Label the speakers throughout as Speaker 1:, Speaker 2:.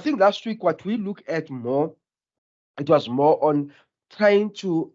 Speaker 1: I think last week what we looked at more, it was more on trying to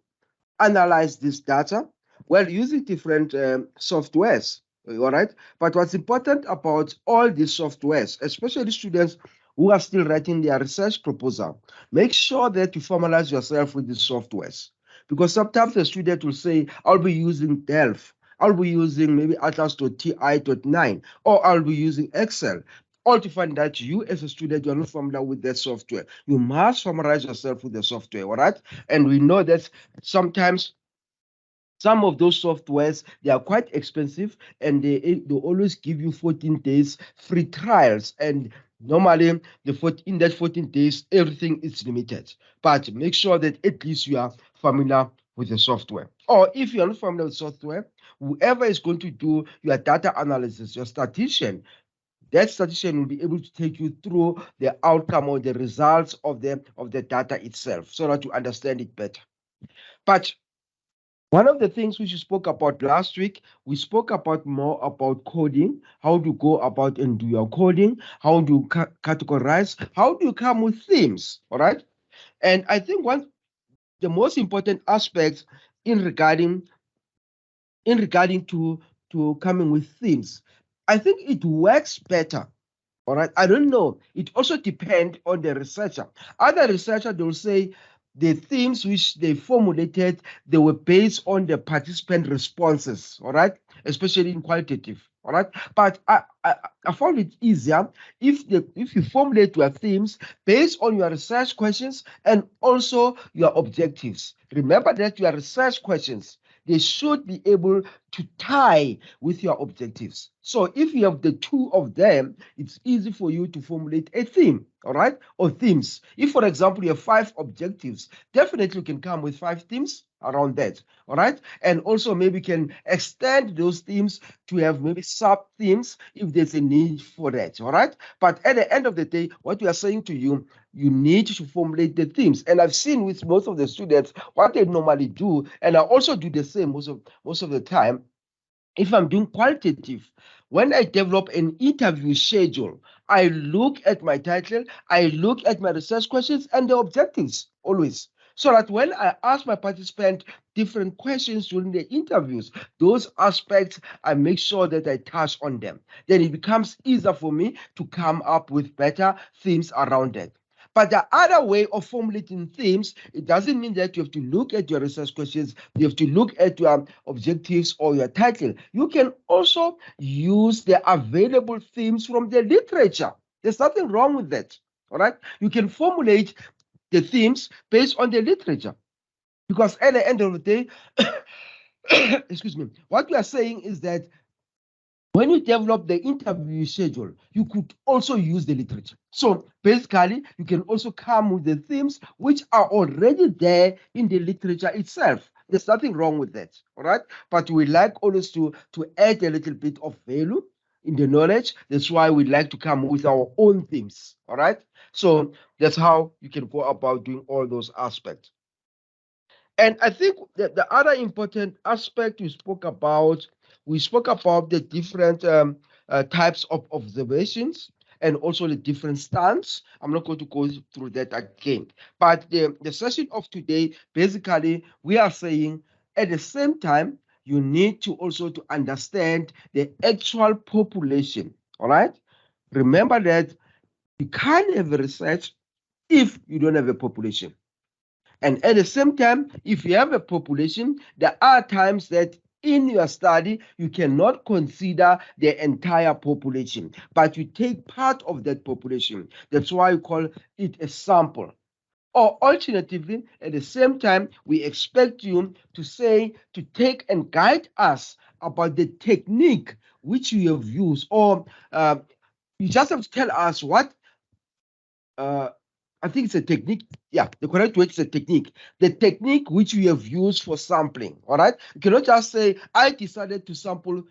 Speaker 1: analyze this data while using different softwares. All right. But what's important about all these softwares, especially students who are still writing their research proposal, make sure that you formalize yourself with these softwares. Because sometimes the student will say, I'll be using Delphi, I'll be using maybe Atlas.ti.9, or I'll be using Excel. All to find that you as a student, you're not familiar with that software. You must familiarize yourself with the software, all right? And we know that sometimes some of those softwares, they are quite expensive, and they always give you 14 days free trials. And normally in that 14 days, everything is limited. But make sure that at least you are familiar with the software. Or if you are not familiar with software, whoever is going to do your data analysis, your statistician, that statistician will be able to take you through the outcome or the results of the data itself so that you understand it better. But one of the things which we spoke about last week, we spoke about more about coding, how to go about and do your coding, how do you categorize, how do you come with themes, all right? And I think the most important aspects in regarding to coming with themes, I think it works better. All right. I don't know. It also depends on the researcher. Other researchers, they will say the themes which they formulated, they were based on the participant responses. All right. Especially in qualitative. All right. But I found it easier if you formulate your themes based on your research questions and also your objectives. Remember that your research questions, they should be able to tie with your objectives. So if you have the two of them, it's easy for you to formulate a theme, all right, or themes. If, for example, you have 5 objectives, definitely you can come with 5 themes around that, all right? And also maybe can extend those themes to have maybe sub-themes if there's a need for that, all right? But at the end of the day, what we are saying to you, you need to formulate the themes. And I've seen with most of the students what they normally do, and I also do the same most of the time. If I'm doing qualitative, when I develop an interview schedule, I look at my title, I look at my research questions and the objectives always. So that when I ask my participant different questions during the interviews, those aspects, I make sure that I touch on them. Then it becomes easier for me to come up with better themes around it. But the other way of formulating themes, it doesn't mean that you have to look at your research questions, you have to look at your objectives or your title. You can also use the available themes from the literature. There's nothing wrong with that. All right. You can formulate the themes based on the literature. Because at the end of the day, excuse me, what we are saying is that when you develop the interview schedule, you could also use the literature. So basically, you can also come with the themes which are already there in the literature itself. There's nothing wrong with that, all right? But we like always to add a little bit of value in the knowledge. That's why we like to come with our own themes, all right? So that's how you can go about doing all those aspects. And I think that the other important aspect we spoke about the different types of observations and also the different stands. I'm not going to go through that again. But the session of today, basically, we are saying at the same time, you need to also to understand the actual population. All right? Remember that you can't have a research if you don't have a population. And at the same time, if you have a population, there are times that in your study, you cannot consider the entire population, but you take part of that population. That's why you call it a sample. Or alternatively, at the same time, we expect you to take and guide us about the technique which you have used, or you just have to tell us what I think it's a technique. Yeah, the correct word is a technique. The technique which we have used for sampling. All right. You cannot just say, I decided to sample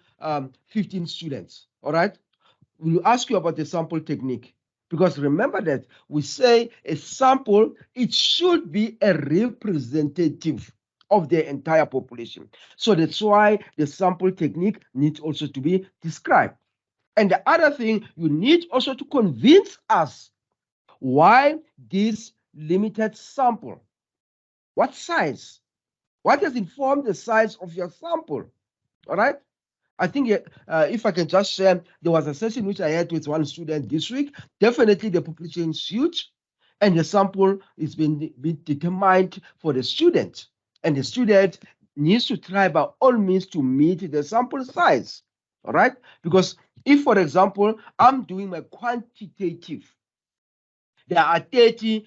Speaker 1: 15 students. All right. We'll ask you about the sample technique. Because remember that we say a sample, it should be a representative of the entire population. So that's why the sample technique needs also to be described. And the other thing, you need also to convince us why this limited sample? What size? What has informed the size of your sample? All right. I think if I can just share, there was a session which I had with one student this week. Definitely the population is huge, and the sample is being determined for the student. And the student needs to try by all means to meet the sample size. All right. Because if, for example, I'm doing my quantitative, there are 30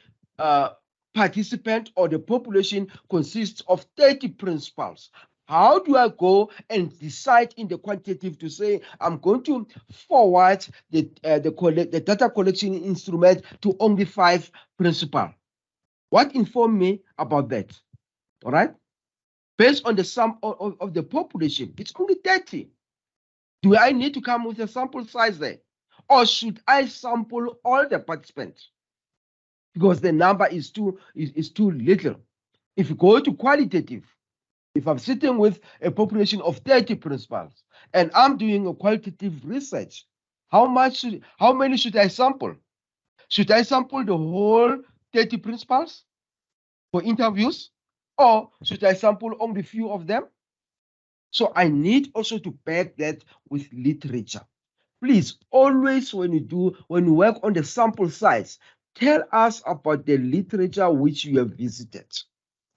Speaker 1: participants, or the population consists of 30 principals. How do I go and decide in the quantitative to say I'm going to forward the data collection instrument to only 5 principals? What informed me about that? All right, based on the sum of the population, it's only 30. Do I need to come with a sample size there, or should I sample all the participants? Because the number is too little. If you go to qualitative, if I'm sitting with a population of 30 principals and I'm doing a qualitative research, how many should I sample? Should I sample the whole 30 principals for interviews, or should I sample only a few of them? So I need also to back that with literature. Please, always when you work on the sample size, tell us about the literature which you have visited.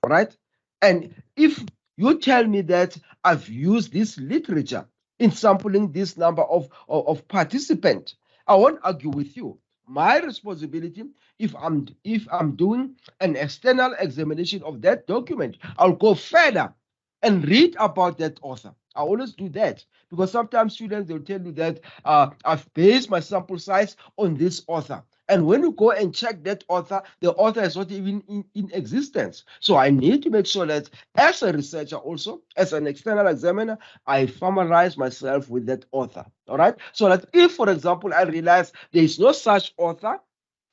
Speaker 1: All right. And if you tell me that I've used this literature in sampling this number of participants, I won't argue with you. My responsibility, if I'm doing an external examination of that document, I'll go further and read about that author. I always do that, because sometimes students, they'll tell you that I've based my sample size on this author. And when you go and check that author, the author is not even in existence. So I need to make sure that as a researcher, also as an external examiner, I familiarize myself with that author. All right. So that if, for example, I realize there is no such author,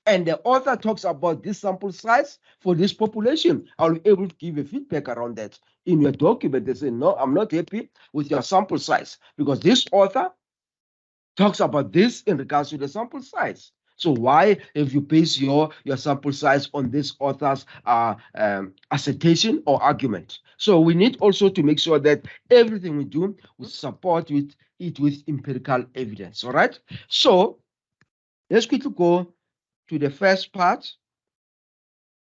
Speaker 1: and the author talks about this sample size for this population, I'll be able to give a feedback around that in your document. They say, no, I'm not happy with your sample size, because this author talks about this in regards to the sample size. So why have you based your sample size on this author's assertion or argument? So we need also to make sure that everything we do, we support it with empirical evidence. All right. So let's quickly go to the first part.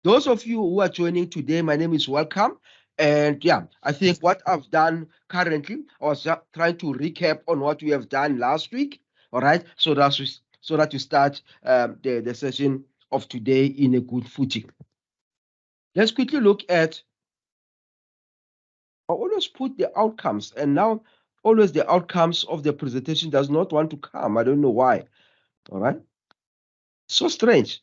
Speaker 1: Those of you who are joining today, my name is welcome. And yeah, I think what I've done currently, I was just trying to recap on what we have done last week. All right, so that you start the session of today in a good footing. Let's quickly look at. I always put the outcomes, and now always the outcomes of the presentation does not want to come. I don't know why. All right, so strange.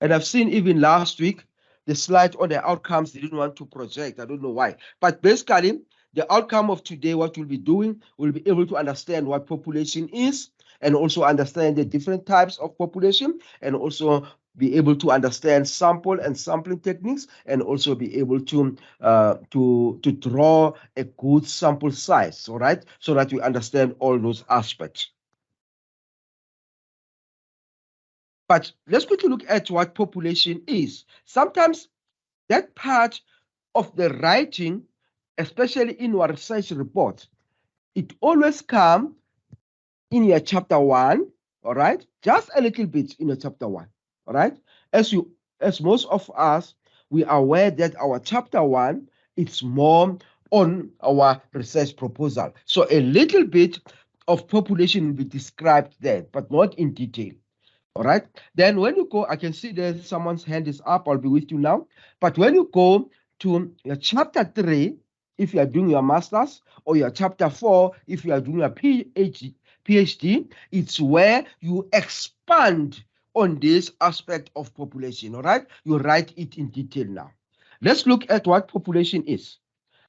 Speaker 1: And I've seen even last week, the slide on the outcomes, they didn't want to project. I don't know why. But basically, the outcome of today, what we'll be doing, we'll be able to understand what population is, and also understand the different types of population, and also be able to understand sample and sampling techniques, and also be able to draw a good sample size, all right, so that we understand all those aspects. But let's quickly look at what population is. Sometimes that part of the writing, especially in your research report, it always comes in your chapter 1, all right? Just a little bit in your chapter 1, all right? As most of us, we are aware that our chapter 1, it's more on our research proposal. So a little bit of population will be described there, but not in detail. All right. Then when you go, I can see that someone's hand is up. I'll be with you now. But when you go to your chapter 3, if you are doing your master's, or your chapter 4, if you are doing a PhD, it's where you expand on this aspect of population. All right. You write it in detail now. Let's look at what population is.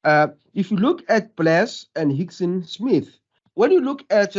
Speaker 1: If you look at Blass and Hickson Smith, when you look at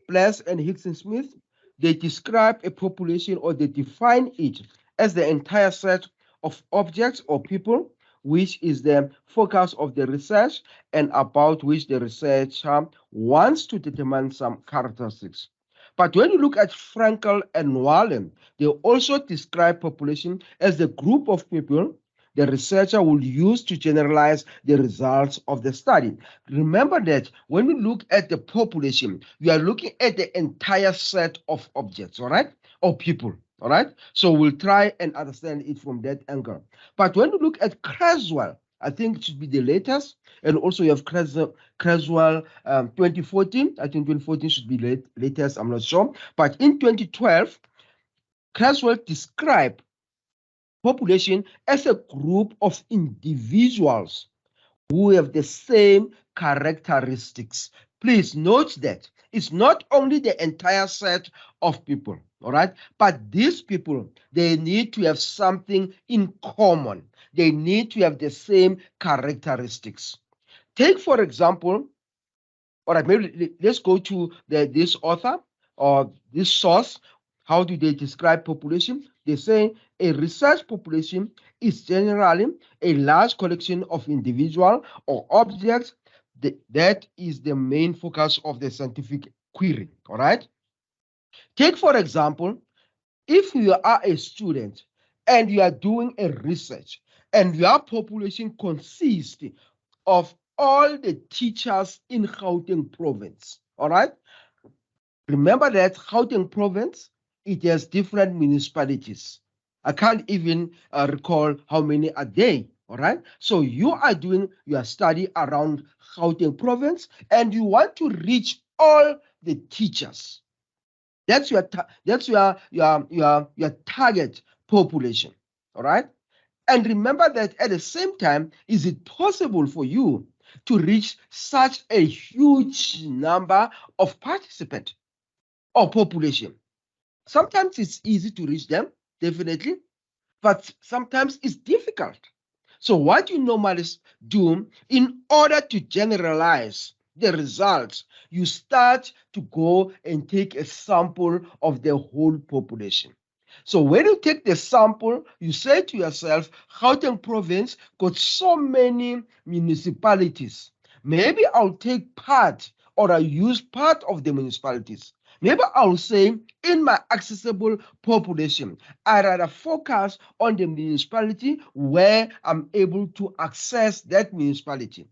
Speaker 1: Blass and Hickson Smith, they describe a population, or they define it as the entire set of objects or people, which is the focus of the research and about which the researcher wants to determine some characteristics. But when you look at Frankel and Wallen, they also describe population as the group of people the researcher will use to generalize the results of the study. Remember that when we look at the population, we are looking at the entire set of objects, all right, or people, all right? So we'll try and understand it from that angle. But when we look at Creswell, I think it should be the latest, and also you have Creswell 2014. I think 2014 should be latest, I'm not sure. But in 2012, Creswell described population as a group of individuals who have the same characteristics. Please note that it's not only the entire set of people, all right? But these people, they need to have something in common. They need to have the same characteristics. Take, for example, all right, maybe let's go to this author or this source. How do they describe population? They say a research population is generally a large collection of individual or objects that is the main focus of the scientific query. All right. Take, for example, if you are a student and you are doing a research and your population consists of all the teachers in Gauteng province, all right? Remember that Gauteng province, it has different municipalities. I can't even recall how many are there, all right? So you are doing your study around Gauteng province and you want to reach all the teachers. That's your target population, all right? And remember that at the same time, is it possible for you to reach such a huge number of participants or population? Sometimes it's easy to reach them, definitely, but sometimes it's difficult. So what you normally do in order to generalize the results, you start to go and take a sample of the whole population. So when you take the sample, you say to yourself, Gauteng province got so many municipalities. Maybe I'll take part or I'll use part of the municipalities. Maybe I'll say in my accessible population, I rather focus on the municipality where I'm able to access that municipality.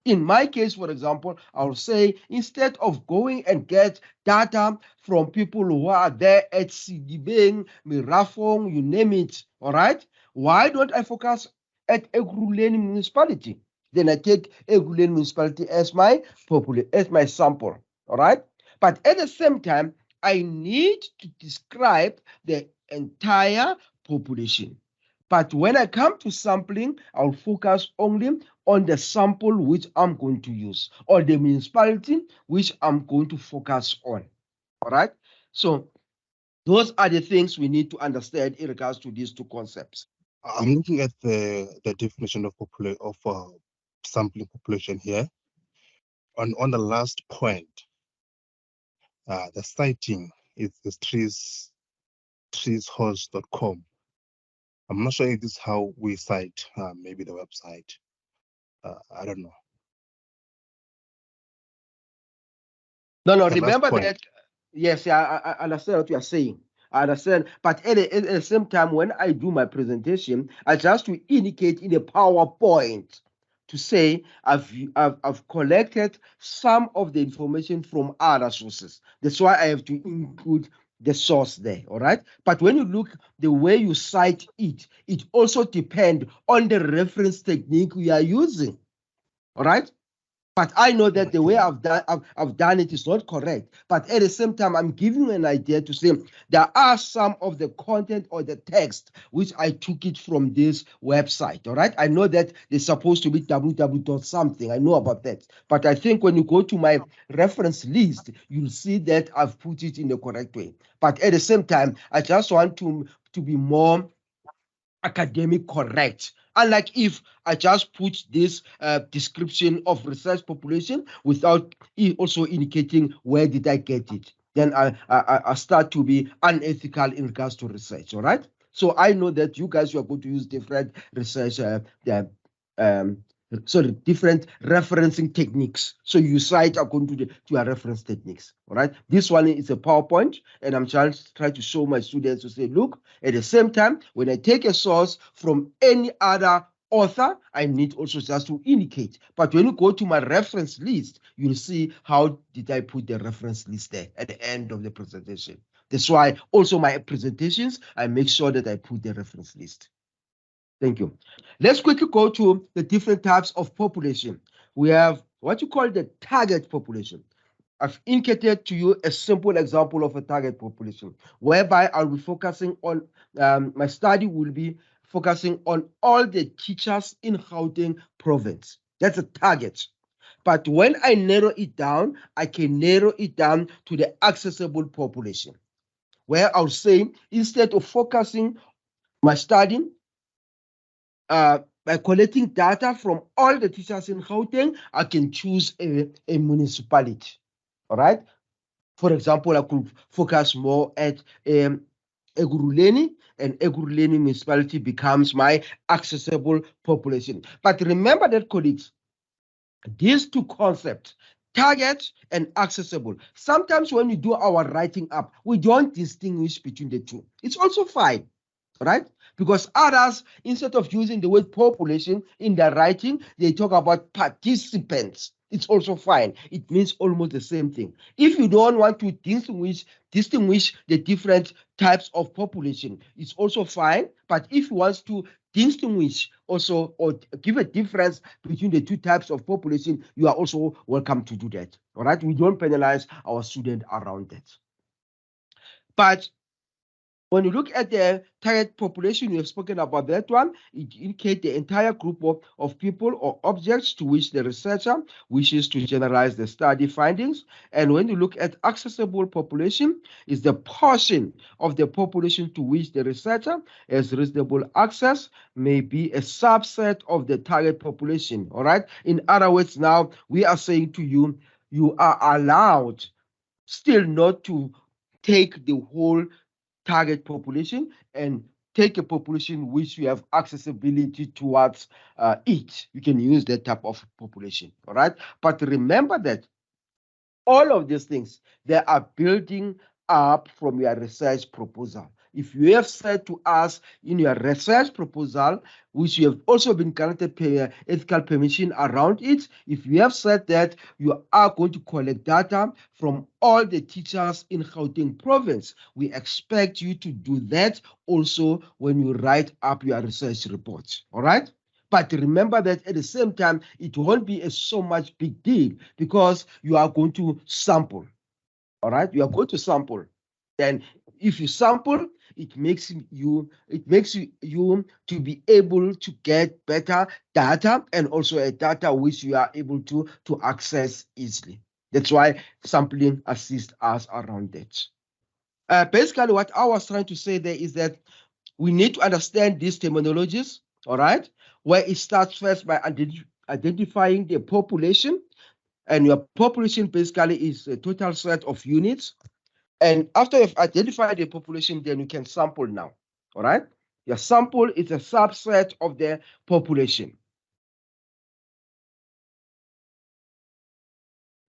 Speaker 1: In my case, for example, I'll say instead of going and get data from people who are there at Sigibeng, Mirafong, you name it, all right? Why don't I focus at Ekurhuleni municipality? Then I take Ekurhuleni municipality as my sample, all right? But at the same time, I need to describe the entire population. But when I come to sampling, I'll focus only on the sample which I'm going to use or the municipality which I'm going to focus on. All right. So those are the things we need to understand in regards to these two concepts.
Speaker 2: I'm looking at the definition of sampling population here. On the last point, the citing is treeshost.com. I'm not sure if this is how we cite maybe the website. I don't know.
Speaker 1: No, remember that. Yes, I understand what you are saying. I understand. But at the same time, when I do my presentation, I just to indicate in a PowerPoint to say I've collected some of the information from other sources. That's why I have to include the source there, all right? But when you look the way you cite it, it also depends on the reference technique we are using, all right? But I know that the way I've done it is not correct. But at the same time, I'm giving you an idea to say there are some of the content or the text which I took it from this website. All right. I know that it's supposed to be www. something. I know about that. But I think when you go to my reference list, you'll see that I've put it in the correct way. But at the same time, I just want to be more academic correct. Unlike if I just put this description of research population without also indicating where did I get it, then I start to be unethical in regards to research. All right. So I know that you guys are going to use different research different referencing techniques. So you cite according to your reference techniques. All right. This one is a PowerPoint, and I'm trying to show my students to say, look, at the same time, when I take a source from any other author, I need also just to indicate. But when you go to my reference list, you'll see how did I put the reference list there at the end of the presentation. That's why also my presentations, I make sure that I put the reference list. Thank you. Let's quickly go to the different types of population. We have what you call the target population. I've indicated to you a simple example of a target population, whereby I'll be focusing on, my study will be focusing on all the teachers in Gauteng province. That's a target. But when I narrow it down, I can narrow it down to the accessible population, where I'll say, instead of focusing my study by collecting data from all the teachers in Gauteng, I can choose a municipality. All right. For example, I could focus more at Ekurhuleni, and Ekurhuleni municipality becomes my accessible population. But remember that, colleagues, these two concepts, target and accessible, sometimes when we do our writing up, we don't distinguish between the two. It's also fine. Right? Because others, instead of using the word population in their writing, they talk about participants. It's also fine. It means almost the same thing. If you don't want to distinguish the different types of population, it's also fine. But if you want to distinguish also or give a difference between the two types of population, you are also welcome to do that. All right? We don't penalize our student around that. But when you look at the target population, we have spoken about that one. It indicates the entire group of people or objects to which the researcher wishes to generalize the study findings. And when you look at accessible population, it's the portion of the population to which the researcher has reasonable access, may be a subset of the target population. All right. In other words, now we are saying to you, you are allowed still not to take the whole target population and take a population which you have accessibility towards it. You can use that type of population, all right? But remember that all of these things, they are building up from your research proposal. If you have said to us in your research proposal, which you have also been granted ethical permission around it, if you have said that you are going to collect data from all the teachers in Gauteng province, we expect you to do that also when you write up your research reports, all right? But remember that at the same time, it won't be so much big deal because you are going to sample. All right, you are going to sample. Then, if you sample, it makes you to be able to get better data and also a data which you are able to access easily. That's why sampling assists us around that. Basically, what I was trying to say there is that we need to understand these terminologies, all right, where it starts first by identifying the population. And your population basically is a total set of units. And after you've identified the population, then you can sample now, all right? Your sample is a subset of the population.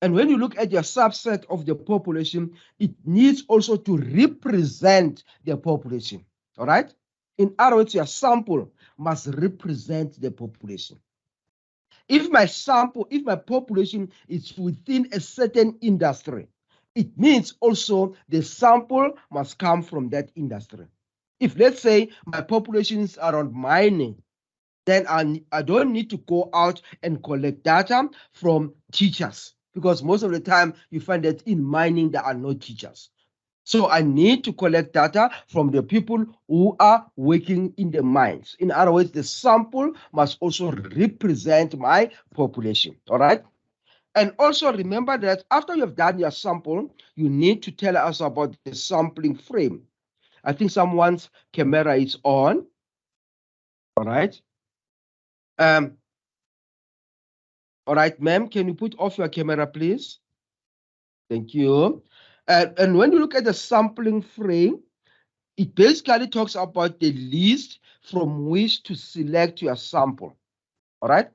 Speaker 1: And when you look at your subset of the population, it needs also to represent the population, all right? In other words, your sample must represent the population. If my population is within a certain industry, it means also the sample must come from that industry. If, let's say, my population is around mining, then I don't need to go out and collect data from teachers, because most of the time you find that in mining there are no teachers. So I need to collect data from the people who are working in the mines. In other words, the sample must also represent my population, all right? And also remember that after you've done your sample, you need to tell us about the sampling frame. I think someone's camera is on, all right? All right, ma'am, can you put off your camera, please? Thank you. And when you look at the sampling frame, it basically talks about the list from which to select your sample, all right?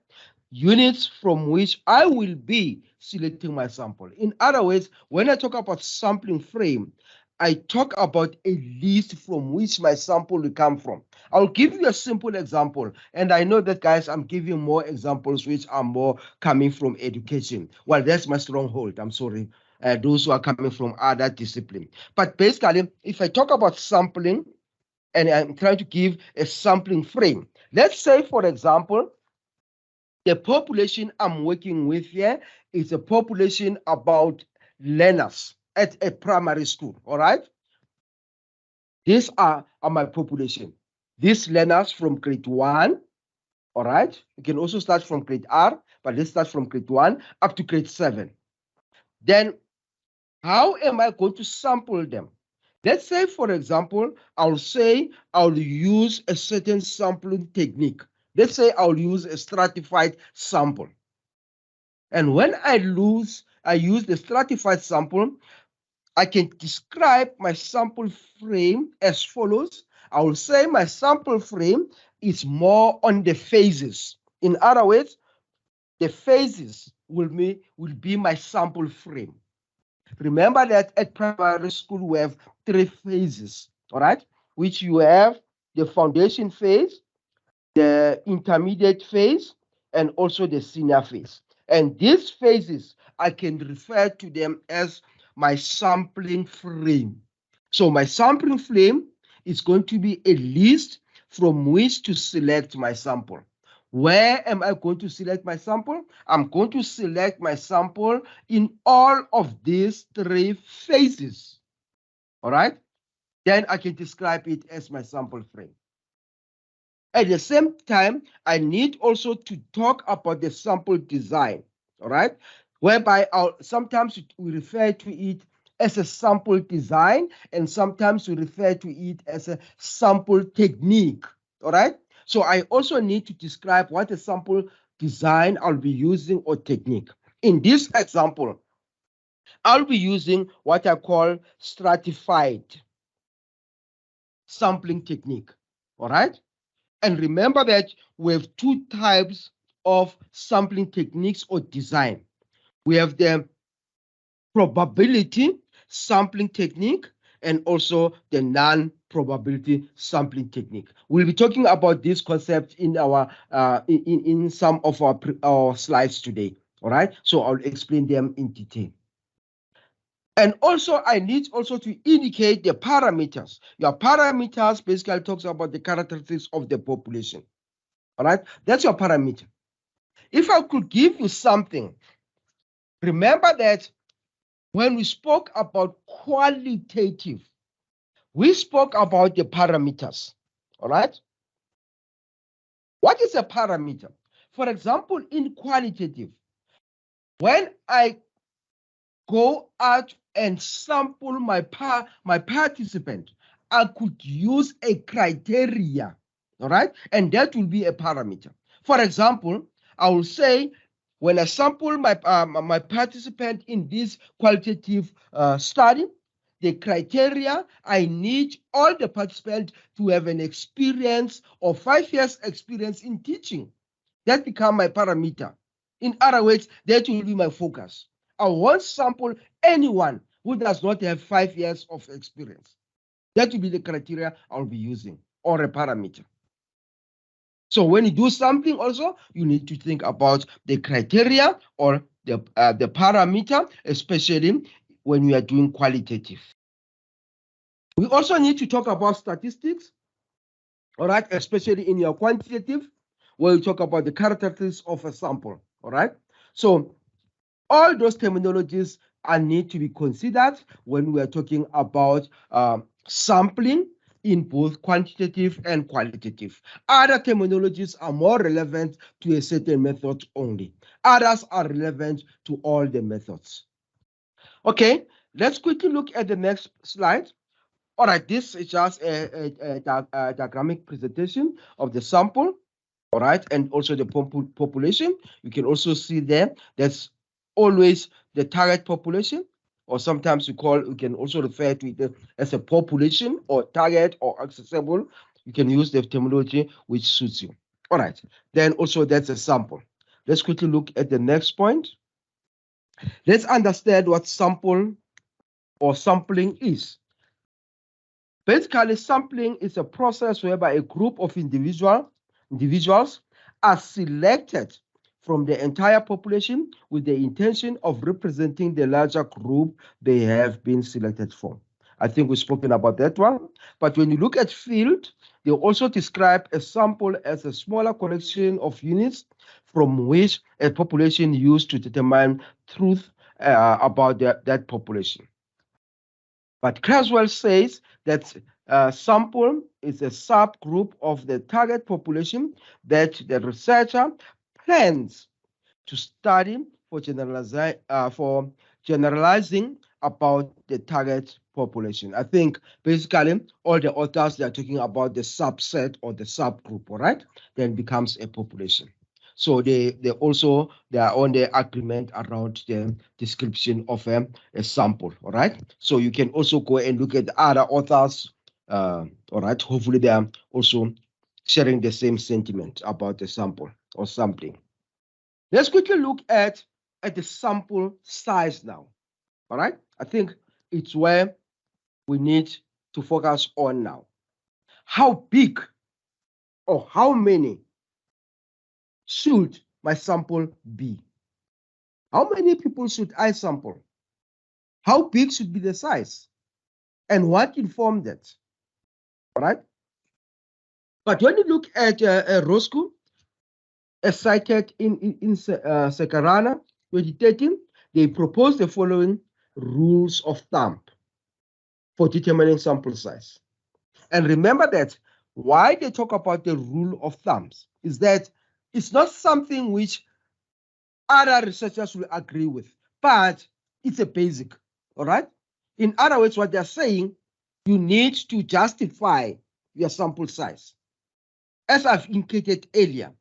Speaker 1: units from which I will be selecting my sample. In other words, when I talk about sampling frame, I talk about a list from which my sample will come from. I'll give you a simple example. And I know that, guys, I'm giving more examples which are more coming from education. Well, that's my stronghold. I'm sorry. Those who are coming from other discipline. But basically, if I talk about sampling, and I'm trying to give a sampling frame. Let's say, for example, the population I'm working with here is a population about learners at a primary school, all right? These are my population. These learners from grade 1, all right? You can also start from grade R, but let's start from grade 1 up to grade 7. Then how am I going to sample them? Let's say, for example, I'll use a certain sampling technique. Let's say I'll use a stratified sample. And when I use the stratified sample, I can describe my sample frame as follows. I will say my sample frame is more on the phases. In other words, the phases will be my sample frame. Remember that at primary school, we have 3 phases, all right? Which you have the foundation phase, the intermediate phase, and also the senior phase. And these phases, I can refer to them as my sampling frame. So my sampling frame is going to be a list from which to select my sample. Where am I going to select my sample? I'm going to select my sample in all of these 3 phases. All right? Then I can describe it as my sample frame. At the same time, I need also to talk about the sample design, all right? Whereby sometimes we refer to it as a sample design, and sometimes we refer to it as a sample technique, all right? So I also need to describe what a sample design I'll be using or technique. In this example, I'll be using what I call stratified sampling technique, all right? And remember that we have 2 types of sampling techniques or design. We have the probability sampling technique and also the non-probability sampling technique. We'll be talking about this concept in our in some of our slides today. All right, so I'll explain them in detail. And also, I need also to indicate the parameters. Your parameters basically talks about the characteristics of the population. All right, that's your parameter. If I could give you something, remember that when we spoke about qualitative, we spoke about the parameters. All right, what is a parameter? For example, in qualitative, when I go out and sample my participant, I could use a criteria, all right? And that will be a parameter. For example, I will say when I sample my participant in this qualitative study, the criteria, I need all the participants to have an experience or 5 years experience in teaching. That become my parameter. In other words, that will be my focus. I won't sample anyone who does not have 5 years of experience. That will be the criteria I'll be using, or a parameter. So when you do something also, you need to think about the criteria or the parameter, especially when we are doing qualitative. We also need to talk about statistics, all right, especially in your quantitative, where you talk about the characteristics of a sample, all right? So all those terminologies need to be considered when we are talking about sampling in both quantitative and qualitative. Other terminologies are more relevant to a certain method only. Others are relevant to all the methods. Okay, let's quickly look at the next slide. All right, this is just a diagrammatic presentation of the sample, all right, and also the population. You can also see there that's always the target population, or sometimes we can also refer to it as a population or target or accessible. You can use the terminology which suits you. All right, then also that's a sample. Let's quickly look at the next point. Let's understand what sample or sampling is. Basically, sampling is a process whereby a group of individuals are selected from the entire population with the intention of representing the larger group they have been selected from. I think we've spoken about that one. But when you look at field, they also describe a sample as a smaller collection of units from which a population used to determine truth about that population. But Creswell says that sample is a subgroup of the target population that the researcher plans to study for generalizing about the target population. I think basically all the authors, they are talking about the subset or the subgroup, all right? Then becomes a population. So they are on the agreement around the description of a sample, all right? So you can also go and look at other authors, all right? Hopefully they are also sharing the same sentiment about the sample or sampling. Let's quickly look at the sample size now, all right? I think it's where we need to focus on now. How big or how many should my sample be? How many people should I sample? How big should be the size? And what informed that? All right? But when you look at Roscoe, as cited in Sakarana 2013, they proposed the following rules of thumb for determining sample size. And remember that why they talk about the rule of thumbs is that it's not something which other researchers will agree with, but it's a basic, all right? In other words, what they're saying, you need to justify your sample size. As I've indicated earlier,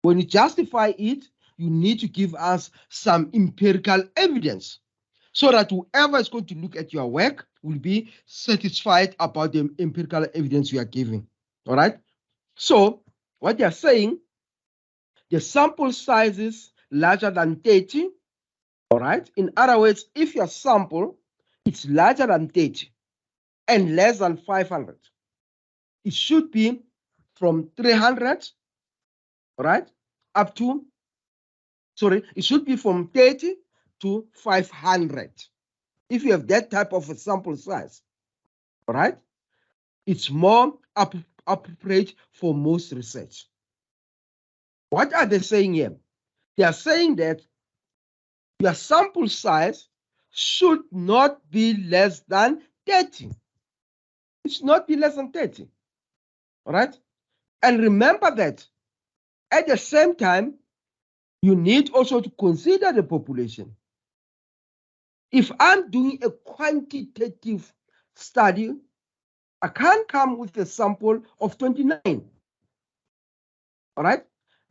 Speaker 1: when you justify it, you need to give us some empirical evidence so that whoever is going to look at your work will be satisfied about the empirical evidence you are giving. All right? So what they are saying, the sample size is larger than 30. All right? In other words, if your sample is larger than 30 and less than 500, it should be from 300, all right, up to, sorry, it should be from 30 to 500. If you have that type of a sample size, all right, it's more appropriate for most research. What are they saying here? They are saying that your sample size should not be less than 30. It should not be less than 30. All right? And remember that at the same time, you need also to consider the population. If I'm doing a quantitative study, I can't come with a sample of 29. All right?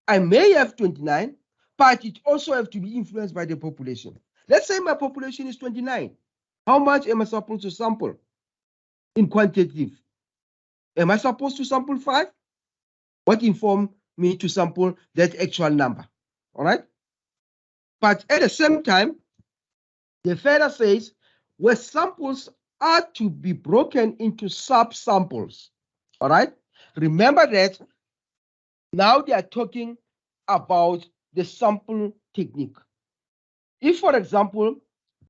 Speaker 1: I may have 29, but it also have to be influenced by the population. Let's say my population is 29. How much am I supposed to sample in quantitative? Am I supposed to sample 5? What informed me to sample that actual number? All right? But at the same time, the further says where samples are to be broken into sub-samples. All right? Remember that now they are talking about the sample technique. If, for example,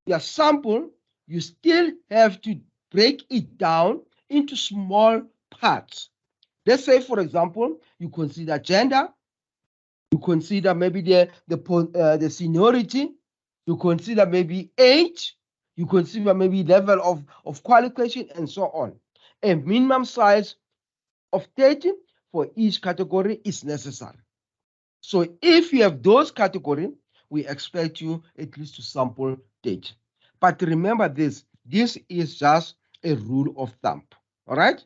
Speaker 1: your sample, you still have to break it down into small parts. Let's say, for example, you consider gender, you consider maybe the seniority, you consider maybe age, you consider maybe level of qualification, and so on. A minimum size of 30 for each category is necessary. So if you have those categories, we expect you at least to sample 30. But remember this is just a rule of thumb, all right?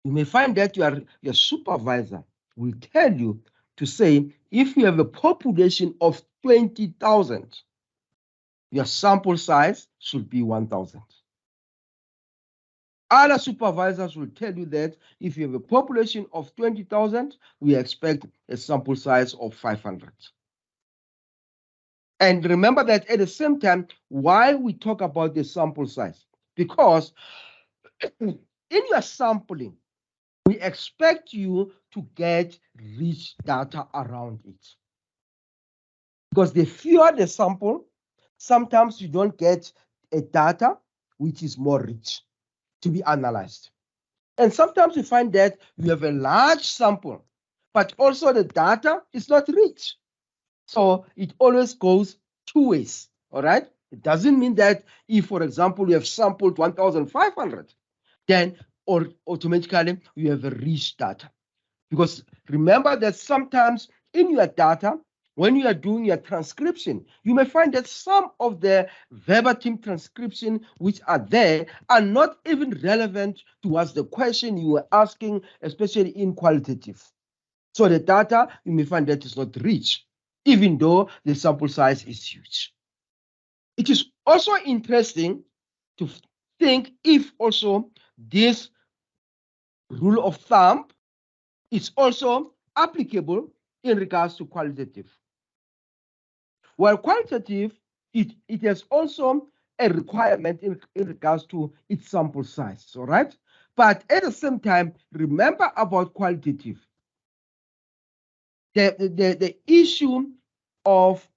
Speaker 1: You may find that your supervisor will tell you to say, if you have a population of 20,000, your sample size should be 1,000. Other supervisors will tell you that if you have a population of 20,000, we expect a sample size of 500. And remember that at the same time, why we talk about the sample size? Because in your sampling, we expect you to get rich data around it. Because the fewer the sample, sometimes you don't get a data which is more rich to be analyzed. And sometimes you find that you have a large sample, but also the data is not rich. So it always goes two ways, all right? It doesn't mean that if, for example, you have sampled 1,500, then automatically you have a rich data. Because remember that sometimes in your data, when you are doing your transcription, you may find that some of the verbatim transcription which are there are not even relevant towards the question you were asking, especially in qualitative. So the data, you may find that is not rich, even though the sample size is huge. It is also interesting to think if also this rule of thumb is also applicable in regards to qualitative. While qualitative, it has also a requirement in regards to its sample size, all right? But at the same time, remember about qualitative. The issue of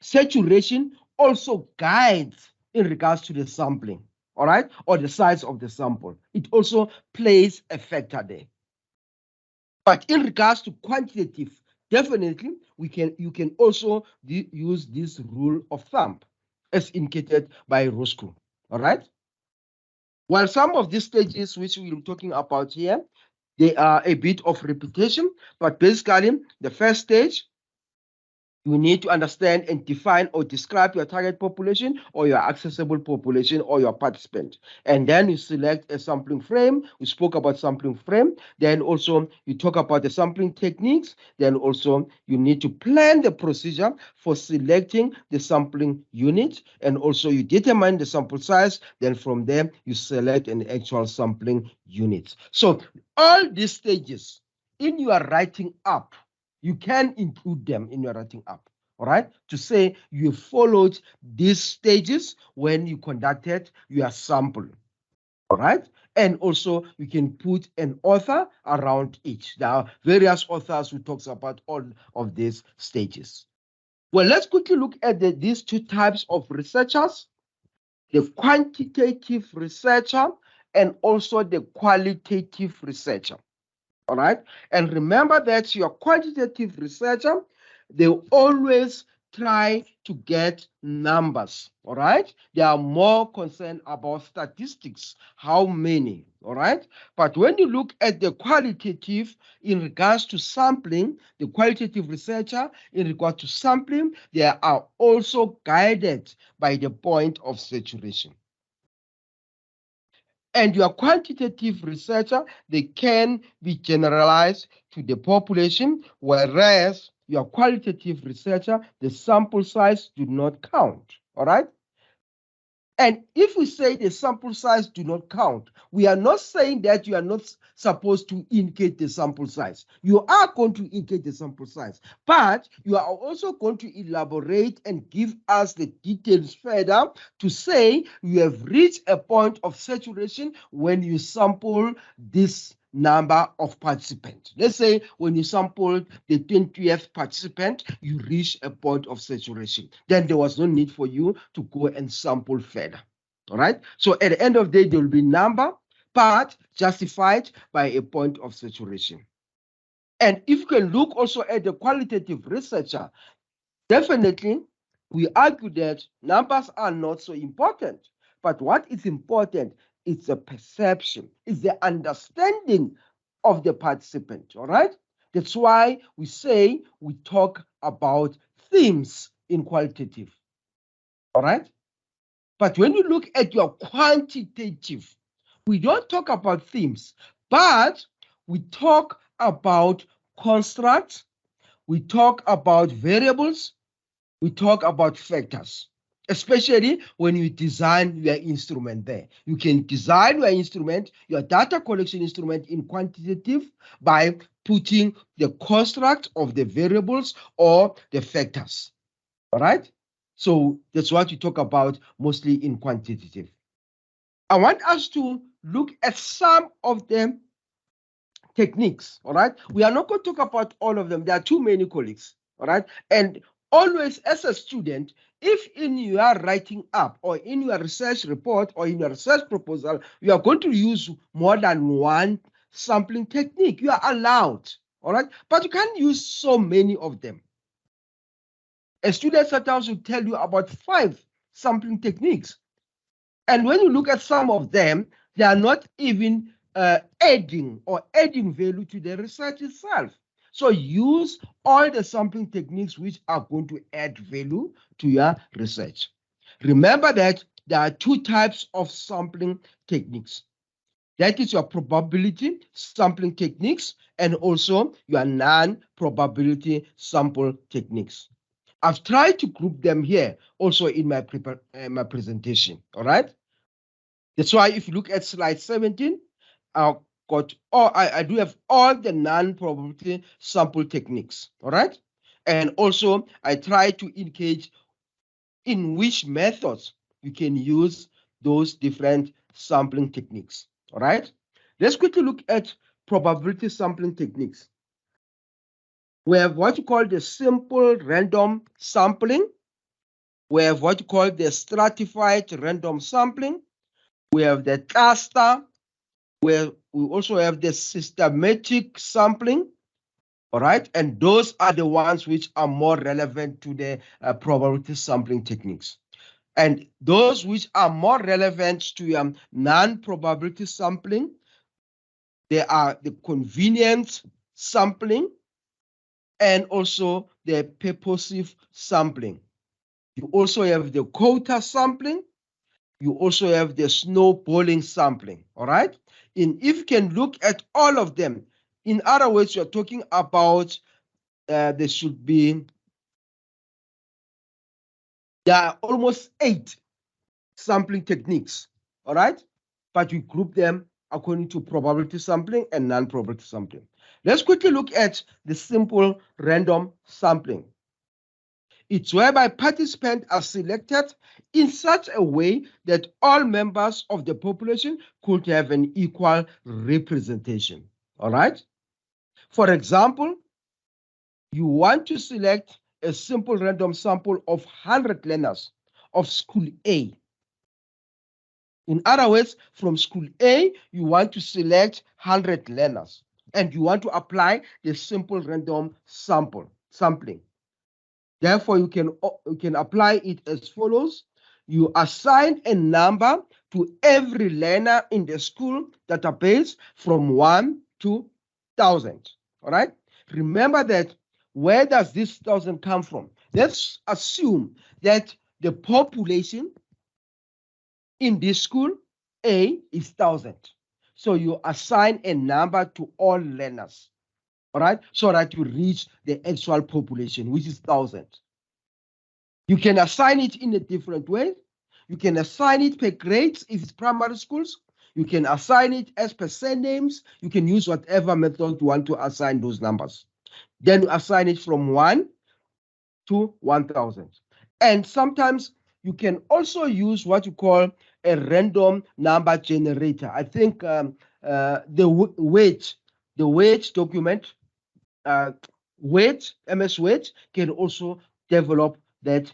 Speaker 1: saturation also guides in regards to the sampling, all right, or the size of the sample. It also plays a factor there. But in regards to quantitative, definitely you can also use this rule of thumb as indicated by Roscoe. All right. While some of these stages which we're talking about here, they are a bit of repetition, but basically the first stage, you need to understand and define or describe your target population or your accessible population or your participant. And then you select a sampling frame. We spoke about sampling frame. Then also you talk about the sampling techniques. Then also you need to plan the procedure for selecting the sampling unit. And also you determine the sample size. Then from there, you select an actual sampling unit. So all these stages in your writing up, you can include them in your writing up, all right? To say you followed these stages when you conducted your sample, all right? And also you can put an author around each. There are various authors who talks about all of these stages. Well, let's quickly look at these two types of researchers, the quantitative researcher and also the qualitative researcher. All right. And remember that your quantitative researcher, they always try to get numbers. All right. They are more concerned about statistics, how many. All right. But when you look at the qualitative in regards to sampling, the qualitative researcher in regard to sampling, they are also guided by the point of saturation. And your quantitative researcher, they can be generalized to the population, whereas your qualitative researcher, the sample size do not count, all right? And if we say the sample size do not count, we are not saying that you are not supposed to indicate the sample size. You are going to indicate the sample size, but you are also going to elaborate and give us the details further to say you have reached a point of saturation when you sample this number of participants. Let's say when you sampled the 20th participant, you reach a point of saturation. Then there was no need for you to go and sample further. All right. So at the end of the day, there will be number, but justified by a point of saturation. And if you can look also at the qualitative researcher, definitely we argue that numbers are not so important. But what is important is the perception, is the understanding of the participant, all right? That's why we say we talk about themes in qualitative, all right? But when you look at your quantitative, we don't talk about themes, but we talk about constructs, we talk about variables, we talk about factors. especially when you design your instrument there. You can design your instrument, your data collection instrument in quantitative by putting the construct of the variables or the factors. All right? So that's what you talk about mostly in quantitative. I want us to look at some of the techniques. All right? We are not going to talk about all of them. There are too many colleagues. All right? And always, as a student, if in your writing up or in your research report or in your research proposal, you are going to use more than one sampling technique, you are allowed. All right? But you can't use so many of them. A student sometimes will tell you about 5 sampling techniques. And when you look at some of them, they are not even adding value to the research itself. So use all the sampling techniques which are going to add value to your research. Remember that there are 2 types of sampling techniques. That is your probability sampling techniques and also your non-probability sample techniques. I've tried to group them here also in my presentation. All right. That's why if you look at slide 17, I do have all the non-probability sample techniques. All right. And also I try to indicate in which methods you can use those different sampling techniques. All right. Let's quickly look at probability sampling techniques. We have what you call the simple random sampling. We have what you call the stratified random sampling. We have the cluster, where we also have the systematic sampling. All right. And those are the ones which are more relevant to the probability sampling techniques. And those which are more relevant to non-probability sampling, they are the convenience sampling and also the purposive sampling. You also have the quota sampling. You also have the snowballing sampling. All right. And if you can look at all of them, in other words, you're talking about there are almost 8 sampling techniques. All right. But we group them according to probability sampling and non-probability sampling. Let's quickly look at the simple random sampling. It's whereby participants are selected in such a way that all members of the population could have an equal representation. All right. For example, you want to select a simple random sample of 100 learners of school A. In other words, from school A, you want to select 100 learners and you want to apply the simple random sampling. Therefore, you can apply it as follows. You assign a number to every learner in the school database from 1 to 1,000. All right. Remember that where does this 1,000 come from? Let's assume that the population in this school A is 1,000. So you assign a number to all learners. All right. So that you reach the actual population, which is 1,000. You can assign it in a different way. You can assign it per grades if it's primary schools. You can assign it as per surnames. You can use whatever method you want to assign those numbers. Then you assign it from 1 to 1,000. And sometimes you can also use what you call a random number generator. I think the weight document, MS Weight can also develop that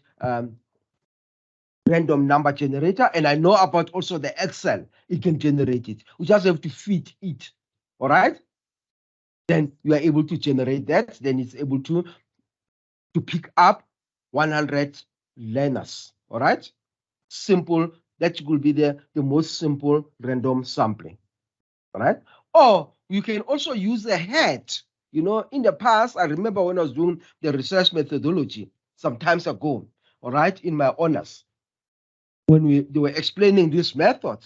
Speaker 1: random number generator. And I know about also the Excel. It can generate it. We just have to feed it. All right. Then you are able to generate that. Then it's able to pick up 100 learners. All right. Simple. That will be the most simple random sampling. All right. Or you can also use a hat. You know, in the past, I remember when I was doing the research methodology some times ago, all right, in my honors, when they were explaining this method,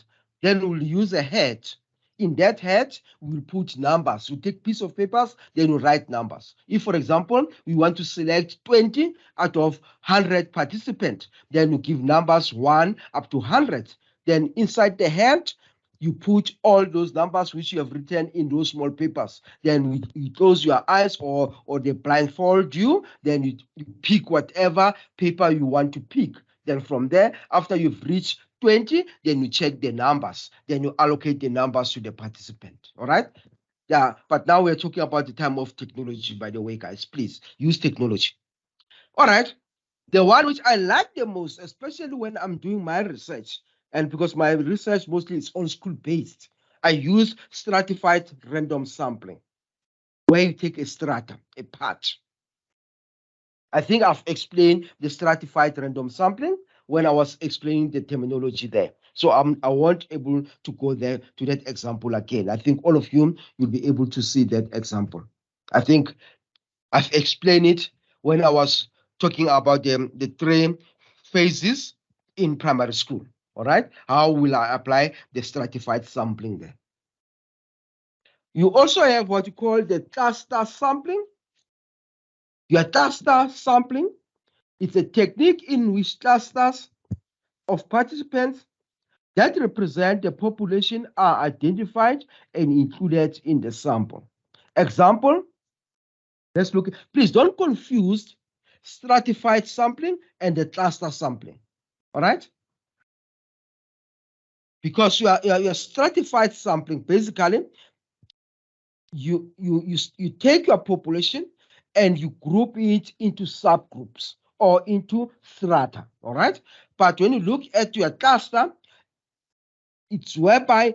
Speaker 1: then we'll use a hat. in that hat, we'll put numbers. We take piece of papers, then we write numbers. If, for example, we want to select 20 out of 100 participants, then we give numbers 1 up to 100. Then inside the hat, you put all those numbers which you have written in those small papers. Then you close your eyes or they blindfold you. Then you pick whatever paper you want to pick. Then from there, after you've reached 20, then you check the numbers. Then you allocate the numbers to the participant. All right? Yeah, but now we're talking about the time of technology, by the way, guys. Please use technology. All right. The one which I like the most, especially when I'm doing my research, and because my research mostly is on school based, I use stratified random sampling, where you take a strata, a part. I think I've explained the stratified random sampling when I was explaining the terminology there. So I won't able to go there to that example again. I think all of you will be able to see that example. I think I've explained it when I was talking about the 3 phases in primary school. All right. How will I apply the stratified sampling there? You also have what you call the cluster sampling. Your cluster sampling, it's a technique in which clusters of participants that represent the population are identified and included in the sample. Example, let's look. Please don't confuse stratified sampling and the cluster sampling. All right? Because your stratified sampling, basically, you take your population and you group it into subgroups or into strata. All right? But when you look at your cluster, it's whereby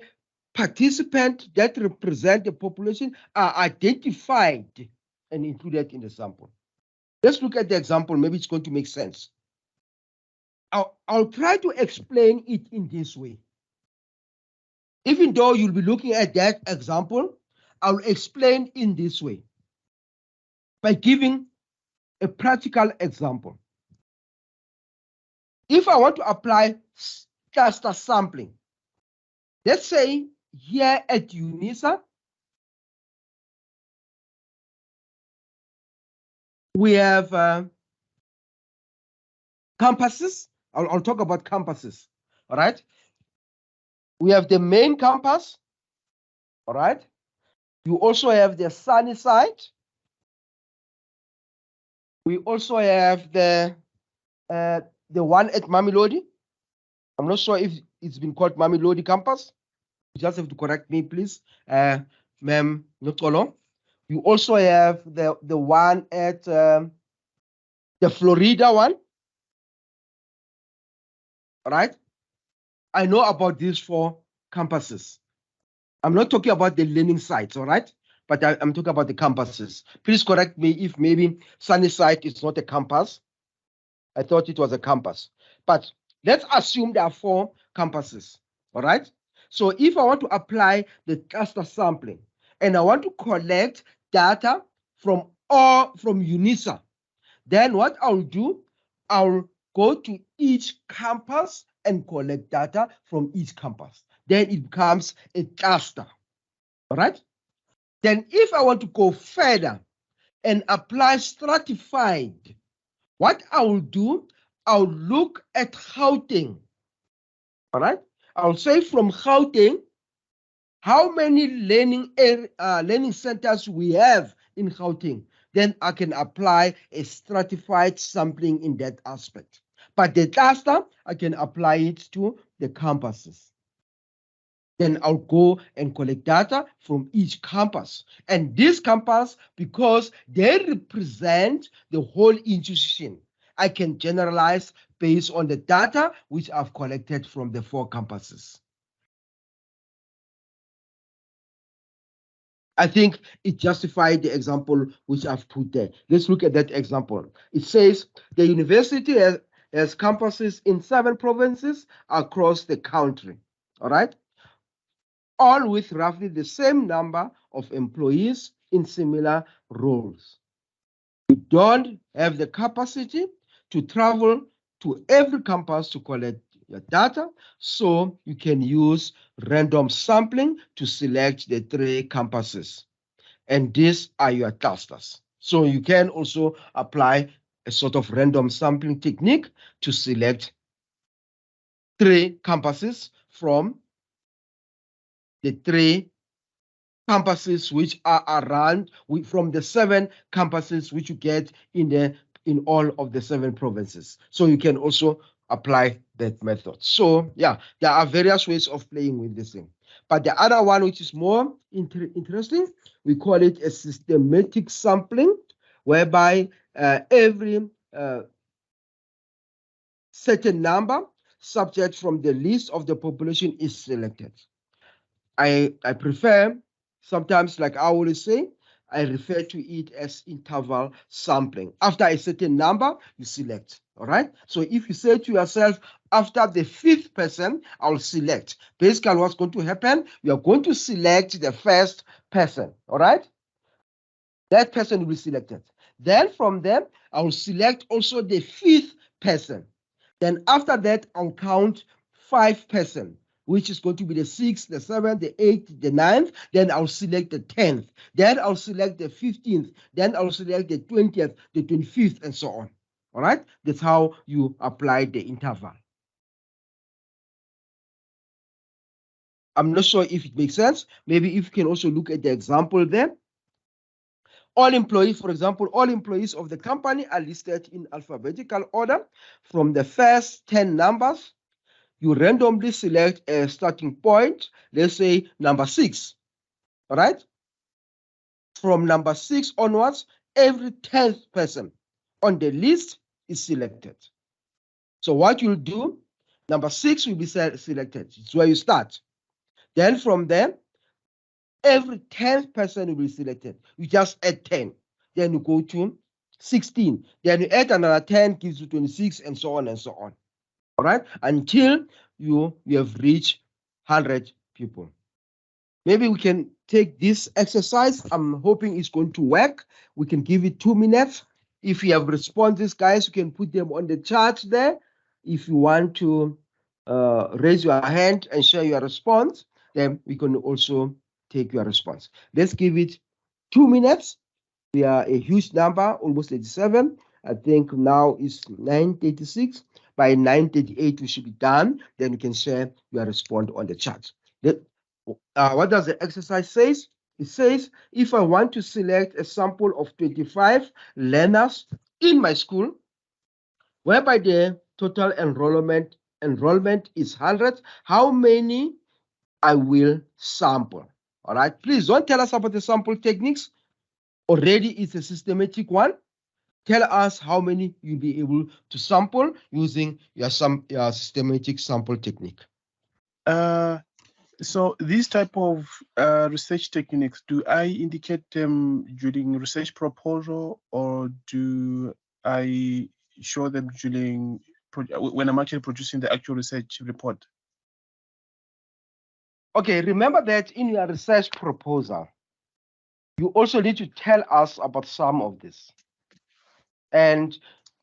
Speaker 1: participants that represent the population are identified and included in the sample. Let's look at the example. Maybe it's going to make sense. I'll try to explain it in this way. Even though you'll be looking at that example, I'll explain in this way by giving a practical example. If I want to apply cluster sampling, let's say here at UNISA, we have campuses. I'll talk about campuses. All right. We have the main campus. All right. You also have the sunny side. We also have the one at Mamelodi. I'm not sure if it's been called Mamelodi campus. You just have to correct me, please, Ma'am Notolo. You also have the one at the Florida one. All right. I know about these 4 campuses. I'm not talking about the learning sites, all right? But I'm talking about the campuses. Please correct me if maybe Sunnyside is not a campus. I thought it was a campus. But let's assume there are 4 campuses, all right? So if I want to apply the cluster sampling and I want to collect data from UNISA, then what I'll do, I'll go to each campus and collect data from each campus. Then it becomes a cluster. All right. Then if I want to go further and apply stratified, what I will do, I'll look at Gauteng. All right. I'll say from Gauteng, how many learning centers we have in Gauteng. Then I can apply a stratified sampling in that aspect. But the cluster, I can apply it to the campuses. Then I'll go and collect data from each campus. And this campus, because they represent the whole institution, I can generalize based on the data which I've collected from the 4 campuses. I think it justified the example which I've put there. Let's look at that example. It says the university has campuses in 7 provinces across the country. All right. All with roughly the same number of employees in similar roles. You don't have the capacity to travel to every campus to collect your data. So you can use random sampling to select the 3 campuses. And these are your clusters. So you can also apply a sort of random sampling technique to select 3 campuses from the 3 campuses which are around from the 7 campuses which you get in all of the 7 provinces. So you can also apply that method. So yeah, there are various ways of playing with this thing. But the other one, which is more interesting, we call it a systematic sampling, whereby every certain number subject from the list of the population is selected. I prefer, sometimes, like I always say, I refer to it as interval sampling. After a certain number, you select. All right. So if you say to yourself, after the 5th person, I'll select. Basically, what's going to happen? You are going to select the first person. All right. That person will be selected. Then from there, I'll select also the 5th person. Then after that, I'll count 5 person, which is going to be the 6th, the 7th, the 8th, the 9th. Then I'll select the 10th. Then I'll select the 15th. Then I'll select the 20th, the 25th, and so on. All right? That's how you apply the interval. I'm not sure if it makes sense. Maybe if you can also look at the example there. All employees, for example, all employees of the company are listed in alphabetical order from the first 10 numbers. You randomly select a starting point, let's say number 6, all right? From number 6 onwards, every 10th person on the list is selected. So what you'll do, number 6 will be selected. It's where you start. Then from there, every 10th person will be selected. You just add 10. Then you go to 16. Then you add another 10, gives you 26, and so on and so on. All right? Until you have reached 100 people. Maybe we can take this exercise. I'm hoping it's going to work. We can give it 2 minutes. If you have responses, guys, you can put them on the chat there. If you want to raise your hand and share your response, then we can also take your response. Let's give it 2 minutes. We are a huge number, almost 87. I think now it's 9:36. By 9:38, we should be done. Then you can share your response on the chat. What does the exercise say? It says, if I want to select a sample of 25 learners in my school, whereby the total enrollment is 100, how many I will sample? All right, please don't tell us about the sample techniques. Already it's a systematic one. Tell us how many you'll be able to sample using your systematic sample technique.
Speaker 3: So these type of research techniques, do I indicate them during research proposal, or do I show them during when I'm actually producing the actual research report?
Speaker 1: Okay, remember that in your research proposal, you also need to tell us about some of this. And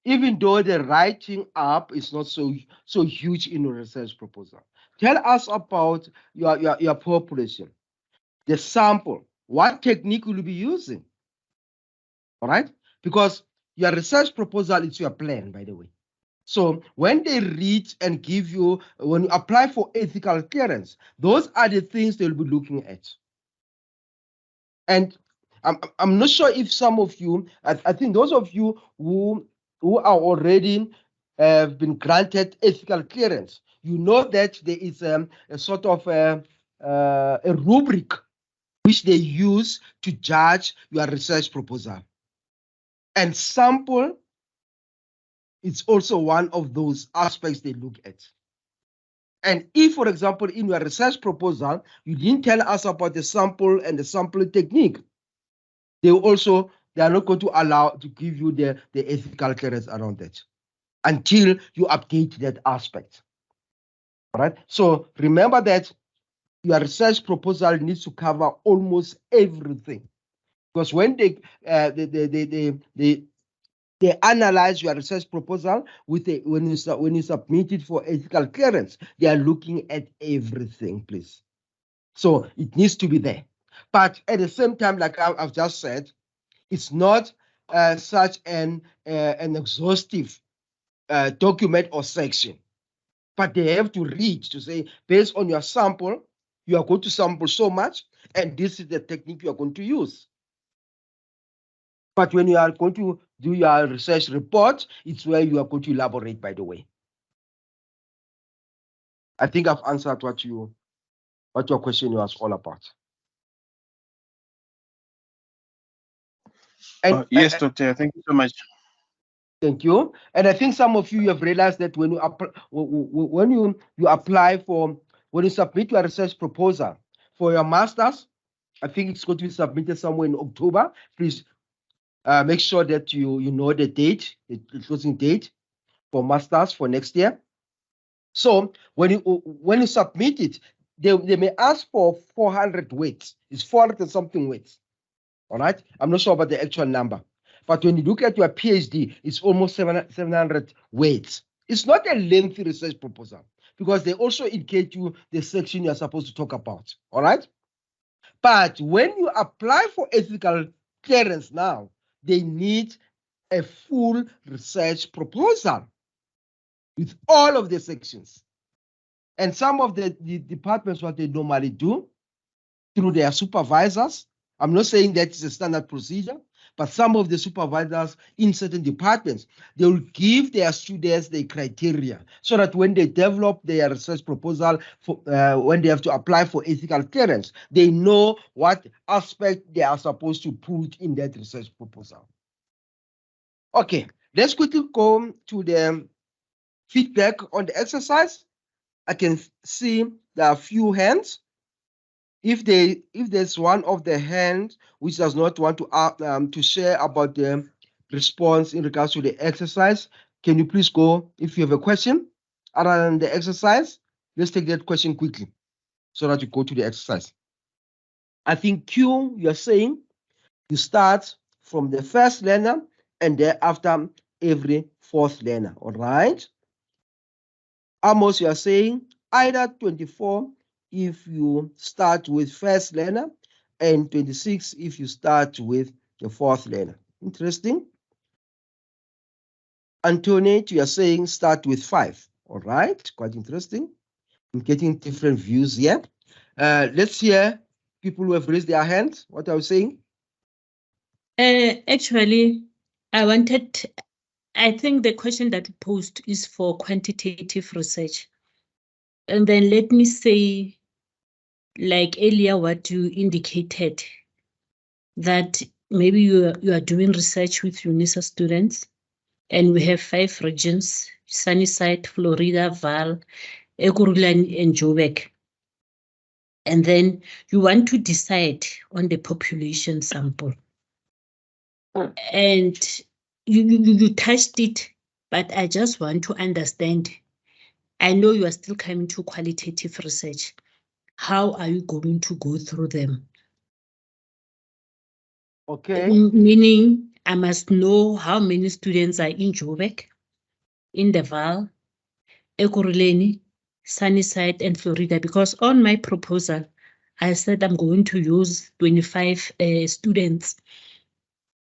Speaker 1: even though the writing up is not so huge in your research proposal, tell us about your population, the sample, what technique will you be using? All right? Because your research proposal is your plan, by the way. So when they read and give you, when you apply for ethical clearance, those are the things they'll be looking at. And I'm not sure if some of you, I think those of you who are already have been granted ethical clearance, you know that there is a sort of a rubric which they use to judge your research proposal. And sample is also one of those aspects they look at. And if, for example, in your research proposal, you didn't tell us about the sample and the sampling technique, they are not going to allow to give you the ethical clearance around that until you update that aspect. All right. So remember that your research proposal needs to cover almost everything, because when they They analyze your research proposal with when you submit it for ethical clearance. They are looking at everything, please. So it needs to be there. But at the same time, like I've just said, it's not such an exhaustive document or section. But they have to read to say, based on your sample, you are going to sample so much, and this is the technique you are going to use. But when you are going to do your research report, it's where you are going to elaborate, by the way. I think I've answered what your question was all about. And
Speaker 3: yes, Doctor, thank you so much.
Speaker 1: Thank you. And I think some of you have realized that when you apply for, when you submit your research proposal for your master's, I think it's going to be submitted somewhere in October. Please make sure that you know the date, the closing date for masters for next year. So when you submit it, they may ask for 400 words. It's 400 and something words. All right. I'm not sure about the actual number, but when you look at your PhD, it's almost 700 words. It's not a lengthy research proposal because they also indicate you the section you're supposed to talk about. All right. But when you apply for ethical clearance now, they need a full research proposal with all of the sections. And some of the departments, what they normally do through their supervisors, I'm not saying that it's a standard procedure, but some of the supervisors in certain departments, they will give their students the criteria so that when they develop their research proposal, for, when they have to apply for ethical clearance, they know what aspect they are supposed to put in that research proposal. Okay, let's quickly go to the feedback on the exercise. I can see there are a few hands. If there's one of the hands which does not want to share about the response in regards to the exercise, can you please go? If you have a question other than the exercise, let's take that question quickly so that you go to the exercise. I think Q, you're saying you start from the first learner and thereafter every fourth learner. All right. Amos, you are saying either 24 if you start with first learner and 26 if you start with the fourth learner. Interesting. Antoinette, you are saying start with 5. All right, quite interesting. I'm getting different views here. Let's hear people who have raised their hands. What are you saying?
Speaker 4: Actually, I think the question that you posed is for quantitative research. And then let me say, like earlier, what you indicated, that maybe you are doing research with UNISA students, and we have 5 regions: Sunnyside, Florida, Vaal, Ekurhuleni, and Joburg. And then you want to decide on the population sample. And you touched it, but I just want to understand. I know you are still coming to qualitative research. How are you going to go through them?
Speaker 1: Okay.
Speaker 4: Meaning, I must know how many students are in Joburg, in the Vaal, Ekurhuleni, Sunnyside, and Florida, because on my proposal, I said I'm going to use 25 students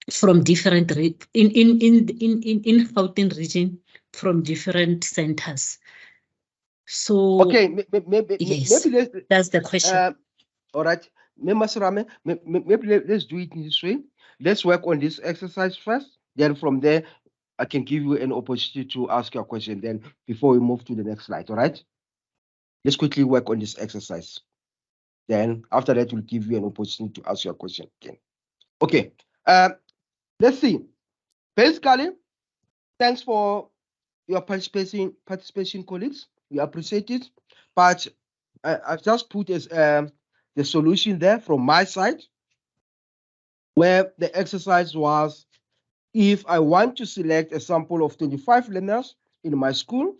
Speaker 4: from different in Gauteng region from different centers. So
Speaker 1: okay, maybe
Speaker 4: yes, that's the question.
Speaker 1: All right, maybe let's do it in this way. Let's work on this exercise first. Then from there, I can give you an opportunity to ask your question. Then before we move to the next slide, all right? Let's quickly work on this exercise. Then after that, we'll give you an opportunity to ask your question again. Okay. Let's see. Basically, thanks for your participation, colleagues. We appreciate it. But I've just put as the solution there from my side, where the exercise was, if I want to select a sample of 25 learners in my school,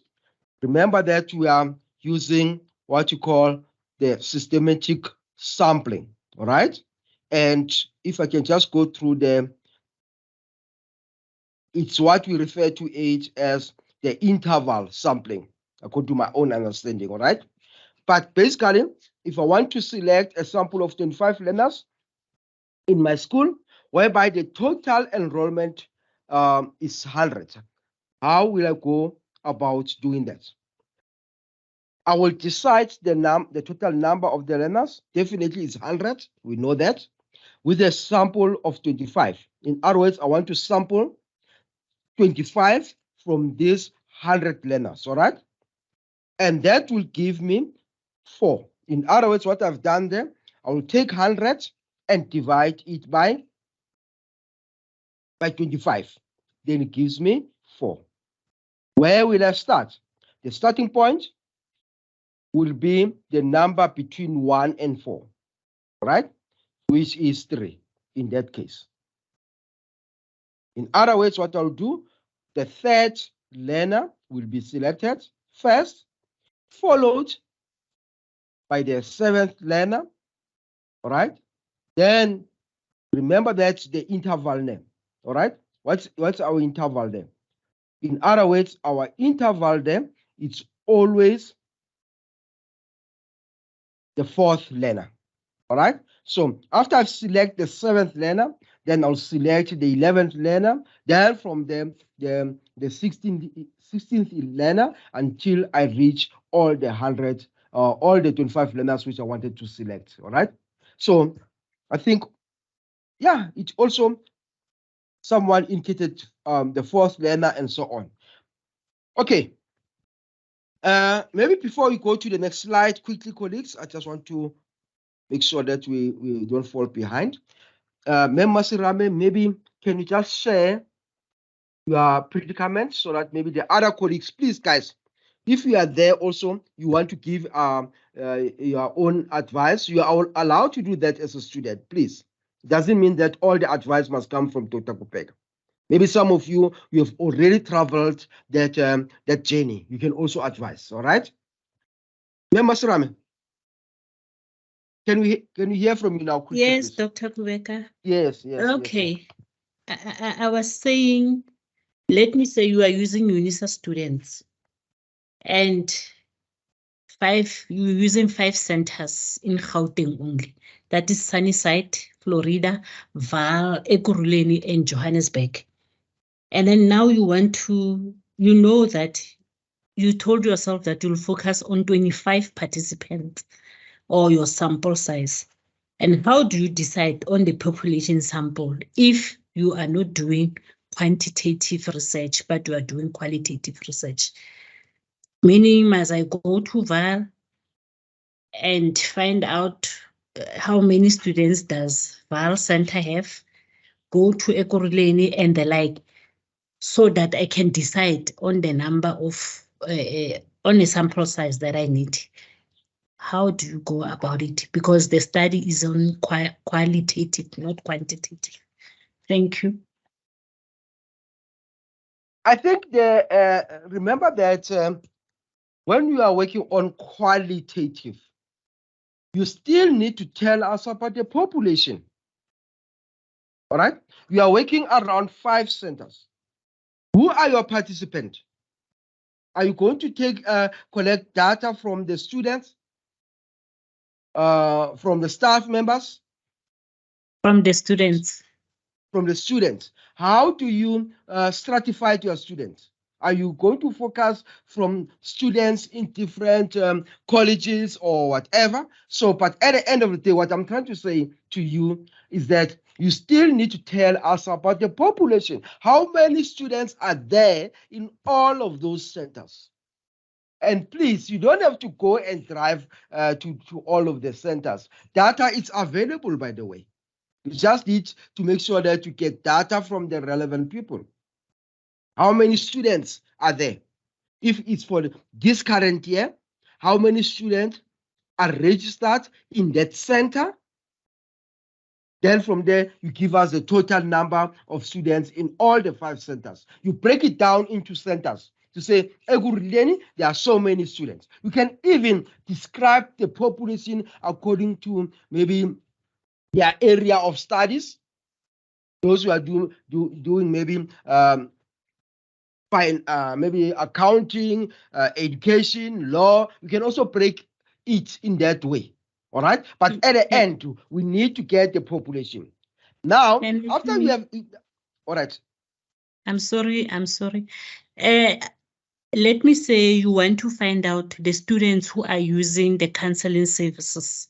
Speaker 1: remember that we are using what you call the systematic sampling, all right? And if I can just go through the It's what we refer to it as the interval sampling, according to my own understanding, all right? But basically, if I want to select a sample of 25 learners in my school, whereby the total enrollment is 100, how will I go about doing that? I will decide the total number of the learners. Definitely it's 100. We know that. With a sample of 25. In other words, I want to sample 25 from these 100 learners, all right? And that will give me 4. In other words, what I've done there, I will take 100 and divide it by 25. Then it gives me 4. Where will I start? The starting point will be the number between 1 and 4, right? Which is 3 in that case. In other words, what I'll do, the third learner will be selected first, followed by the 7th learner, all right? Then remember that's the interval name, all right? What's our interval there? In other words, our interval there, it's always the 4th learner, all right? So after I've selected the 7th learner, then I'll select the 11th learner, then from them, the 16th learner until I reach all the 100, all the 25 learners which I wanted to select, all right? So I think, yeah, it also someone indicated the 4th learner and so on. Okay. Maybe before we go to the next slide, quickly, colleagues, I just want to make sure that we don't fall behind. Member Sirame, maybe can you just share your predicament so that maybe the other colleagues, please, guys, if you are there also, you want to give your own advice, you are allowed to do that as a student, please. It doesn't mean that all the advice must come from Dr. Kopeka. Maybe some of you have already traveled that that journey. You can also advise, all right? Member Sirame, can we hear from you now quickly,
Speaker 4: Yes,
Speaker 1: please?
Speaker 4: Dr. Kubeka.
Speaker 1: Yes.
Speaker 4: Okay. Yes, I was saying, let me say you are using UNISA students and you're using 5 centers in Gauteng only. That is Sunnyside, Florida, Vaal, Ekurhuleni, and Johannesburg. And then now you want to, you know that you told yourself that you'll focus on 25 participants or your sample size. And how do you decide on the population sample if you are not doing quantitative research, but you are doing qualitative research? Meaning, must I go to Vaal and find out how many students does Vaal Center have, go to Ekurhuleni and the like, so that I can decide on the number of, on the sample size that I need? How do you go about it? Because the study is on qualitative, not quantitative. Thank you.
Speaker 1: I think remember that when you are working on qualitative, you still need to tell us about the population. All right? We are working around 5 centers. Who are your participants? Are you going to collect data from the students, from the staff members?
Speaker 4: From the students.
Speaker 1: From the students. How do you stratify your students? Are you going to focus from students in different colleges or whatever? So, but at the end of the day, what I'm trying to say to you is that you still need to tell us about the population. How many students are there in all of those centers? And please, you don't have to go and drive to all of the centers. Data is available, by the way. You just need to make sure that you get data from the relevant people. How many students are there? If it's for this current year, how many students are registered in that center? Then from there, you give us the total number of students in all the 5 centers. You break it down into centers to say, Ekurhuleni, there are so many students. You can even describe the population according to maybe their area of studies. Those who are doing maybe maybe accounting, education, law. We can also break it in that way. All right. But at the end, we need to get the population. Now, after we have, all right.
Speaker 4: I'm sorry. Let me say you want to find out the students who are using the counseling services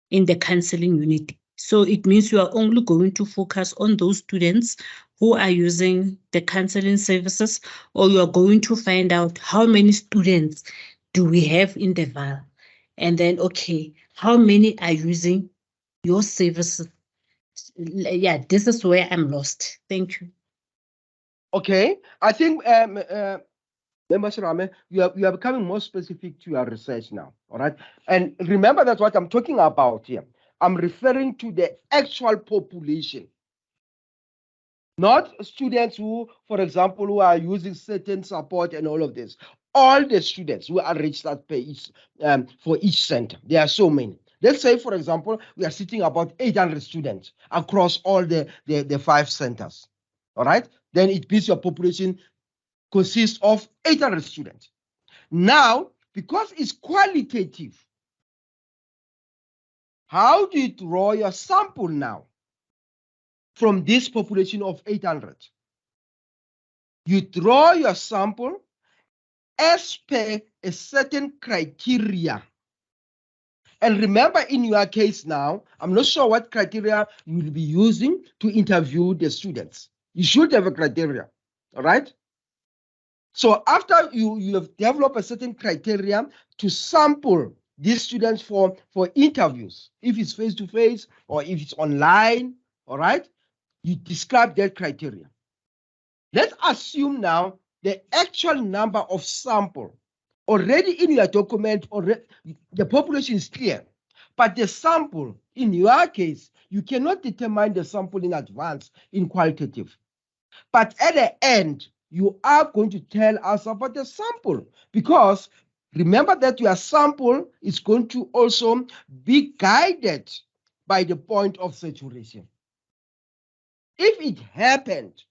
Speaker 4: in the counseling unit. So it means you are only going to focus on those students who are using the counseling services, or you are going to find out how many students do we have in the VAL? And then, okay, how many are using your services? Yeah, this is where I'm lost. Thank you.
Speaker 1: Okay, I think you are becoming more specific to your research now, all right? And remember that what I'm talking about here, I'm referring to the actual population, not students who, for example, who are using certain support and all of this. All the students who are registered per each, for each center. There are so many. Let's say, for example, we are sitting about 800 students across all the 5 centers, all right? Then it means your population consists of 800 students. Now, because it's qualitative, how do you draw your sample now from this population of 800? You draw your sample as per a certain criteria. And remember, in your case now, I'm not sure what criteria you will be using to interview the students. You should have a criteria, all right? So after you have developed a certain criteria to sample these students for interviews, if it's face-to-face or if it's online, all right, you describe that criteria. Let's assume now the actual number of sample already in your document, already the population is clear, but the sample, in your case, you cannot determine the sample in advance in qualitative. But at the end, you are going to tell us about the sample, because remember that your sample is going to also be guided by the point of saturation. If it happened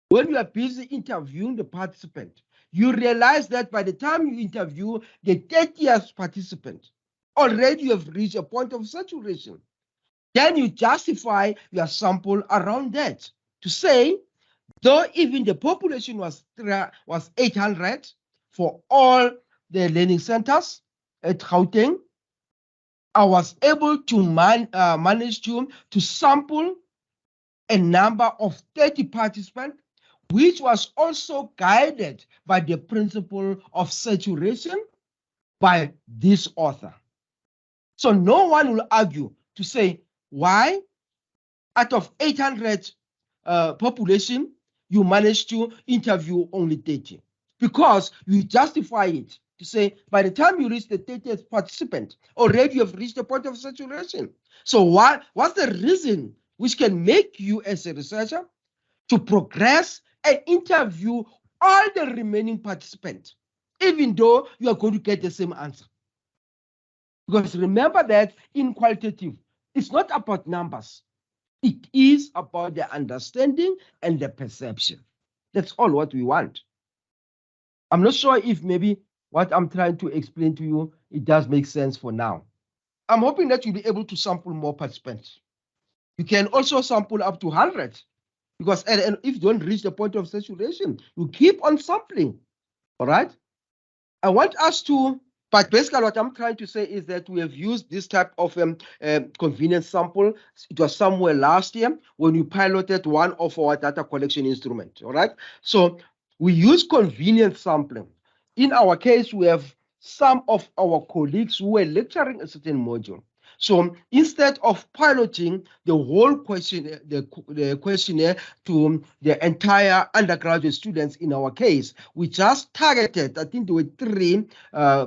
Speaker 1: when you are busy interviewing the participant, you realize that by the time you interview the 30th participant, already you have reached a point of saturation. Then you justify your sample around that to say, though even the population was 800 for all the learning centers at Gauteng, I was able to manage to sample a number of 30 participants, which was also guided by the principle of saturation by this author. So no one will argue to say, why out of 800 population, you managed to interview only 30? Because you justify it to say, by the time you reach the 30th participant, already you have reached the point of saturation. So what's the reason which can make you as a researcher to progress and interview all the remaining participants, even though you are going to get the same answer? Because remember that in qualitative, it's not about numbers. It is about the understanding and the perception. That's all what we want. I'm not sure if maybe what I'm trying to explain to you, it does make sense for now. I'm hoping that you'll be able to sample more participants. You can also sample up to 100, because if you don't reach the point of saturation, you keep on sampling, all right? I want us to, but basically what I'm trying to say is that we have used this type of convenience sample. It was somewhere last year when we piloted one of our data collection instruments, all right? So we use convenience sampling. In our case, we have some of our colleagues who were lecturing a certain module. So instead of piloting the whole question, the questionnaire to the entire undergraduate students in our case, we just targeted, I think there were 3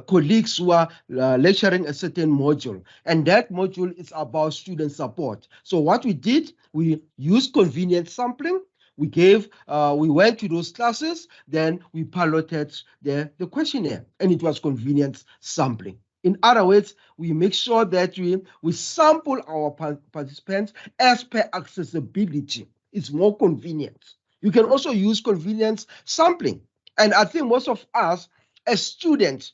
Speaker 1: colleagues who are lecturing a certain module. And that module is about student support. So what we did, we used convenient sampling. We went to those classes, then we piloted the questionnaire, and it was convenience sampling. In other words, we make sure that we sample our participants as per accessibility. It's more convenient. You can also use convenience sampling. And I think most of us as students,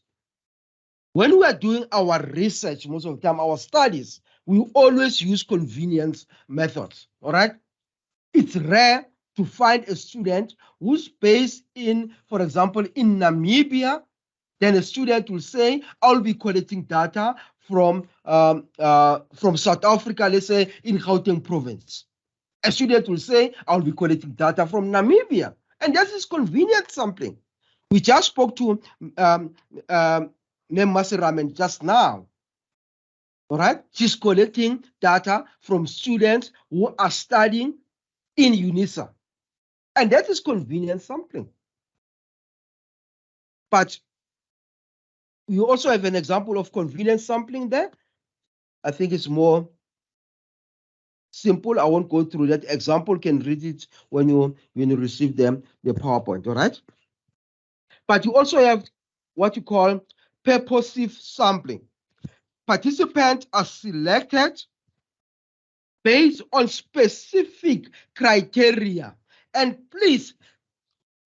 Speaker 1: when we are doing our research, most of the time, our studies, we always use convenience methods, all right? It's rare to find a student who's based in, for example, in Namibia. Then a student will say, I'll be collecting data from South Africa, let's say in Gauteng province. A student will say, I'll be collecting data from Namibia. And that is convenient sampling. We just spoke to Masiramen just now. All right? She's collecting data from students who are studying in UNISA. And that is convenient sampling. But you also have an example of convenient sampling there. I think it's more simple. I won't go through that example. You can read it when you receive the PowerPoint, all right? But you also have what you call purposive sampling. Participants are selected based on specific criteria. And please,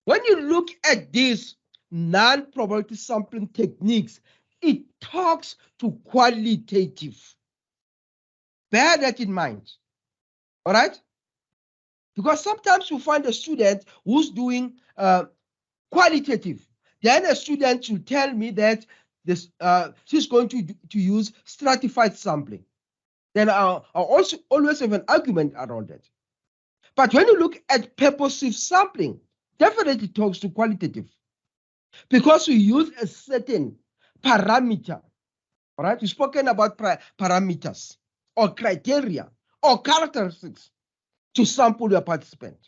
Speaker 1: when you look at these non-probability sampling techniques, it talks to qualitative. Bear that in mind, all right? Because sometimes you find a student who's doing qualitative. Then a student will tell me that this, she's going to use stratified sampling. Then I'll also always have an argument around that. But when you look at purposive sampling, definitely talks to qualitative. Because we use a certain parameter, all right? We've spoken about parameters or criteria or characteristics to sample your participant.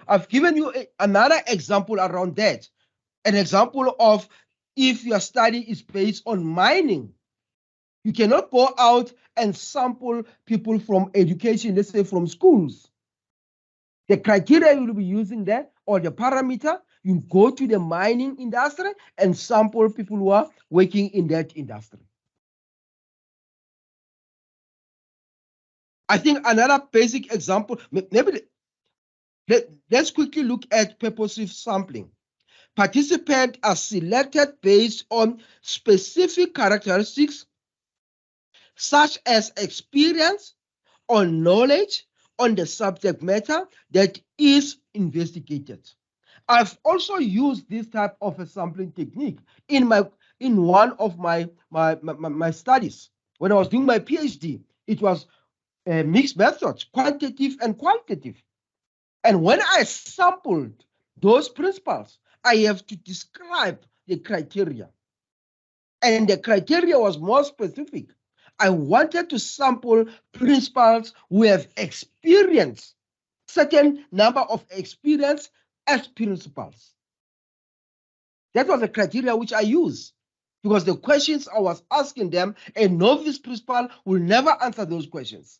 Speaker 1: I've given you another example around that. An example of if your study is based on mining, you cannot go out and sample people from education, let's say from schools. The criteria you will be using there or the parameter, you go to the mining industry and sample people who are working in that industry. I think another basic example, maybe let's quickly look at purposive sampling. Participants are selected based on specific characteristics such as experience or knowledge on the subject matter that is investigated. I've also used this type of a sampling technique in one of my studies. When I was doing my PhD, it was mixed methods, quantitative and qualitative. And when I sampled those principles, I have to describe the criteria. And the criteria was more specific. I wanted to sample principals who have experience, certain number of experience as principals. That was the criteria which I used, because the questions I was asking them, a novice principal will never answer those questions.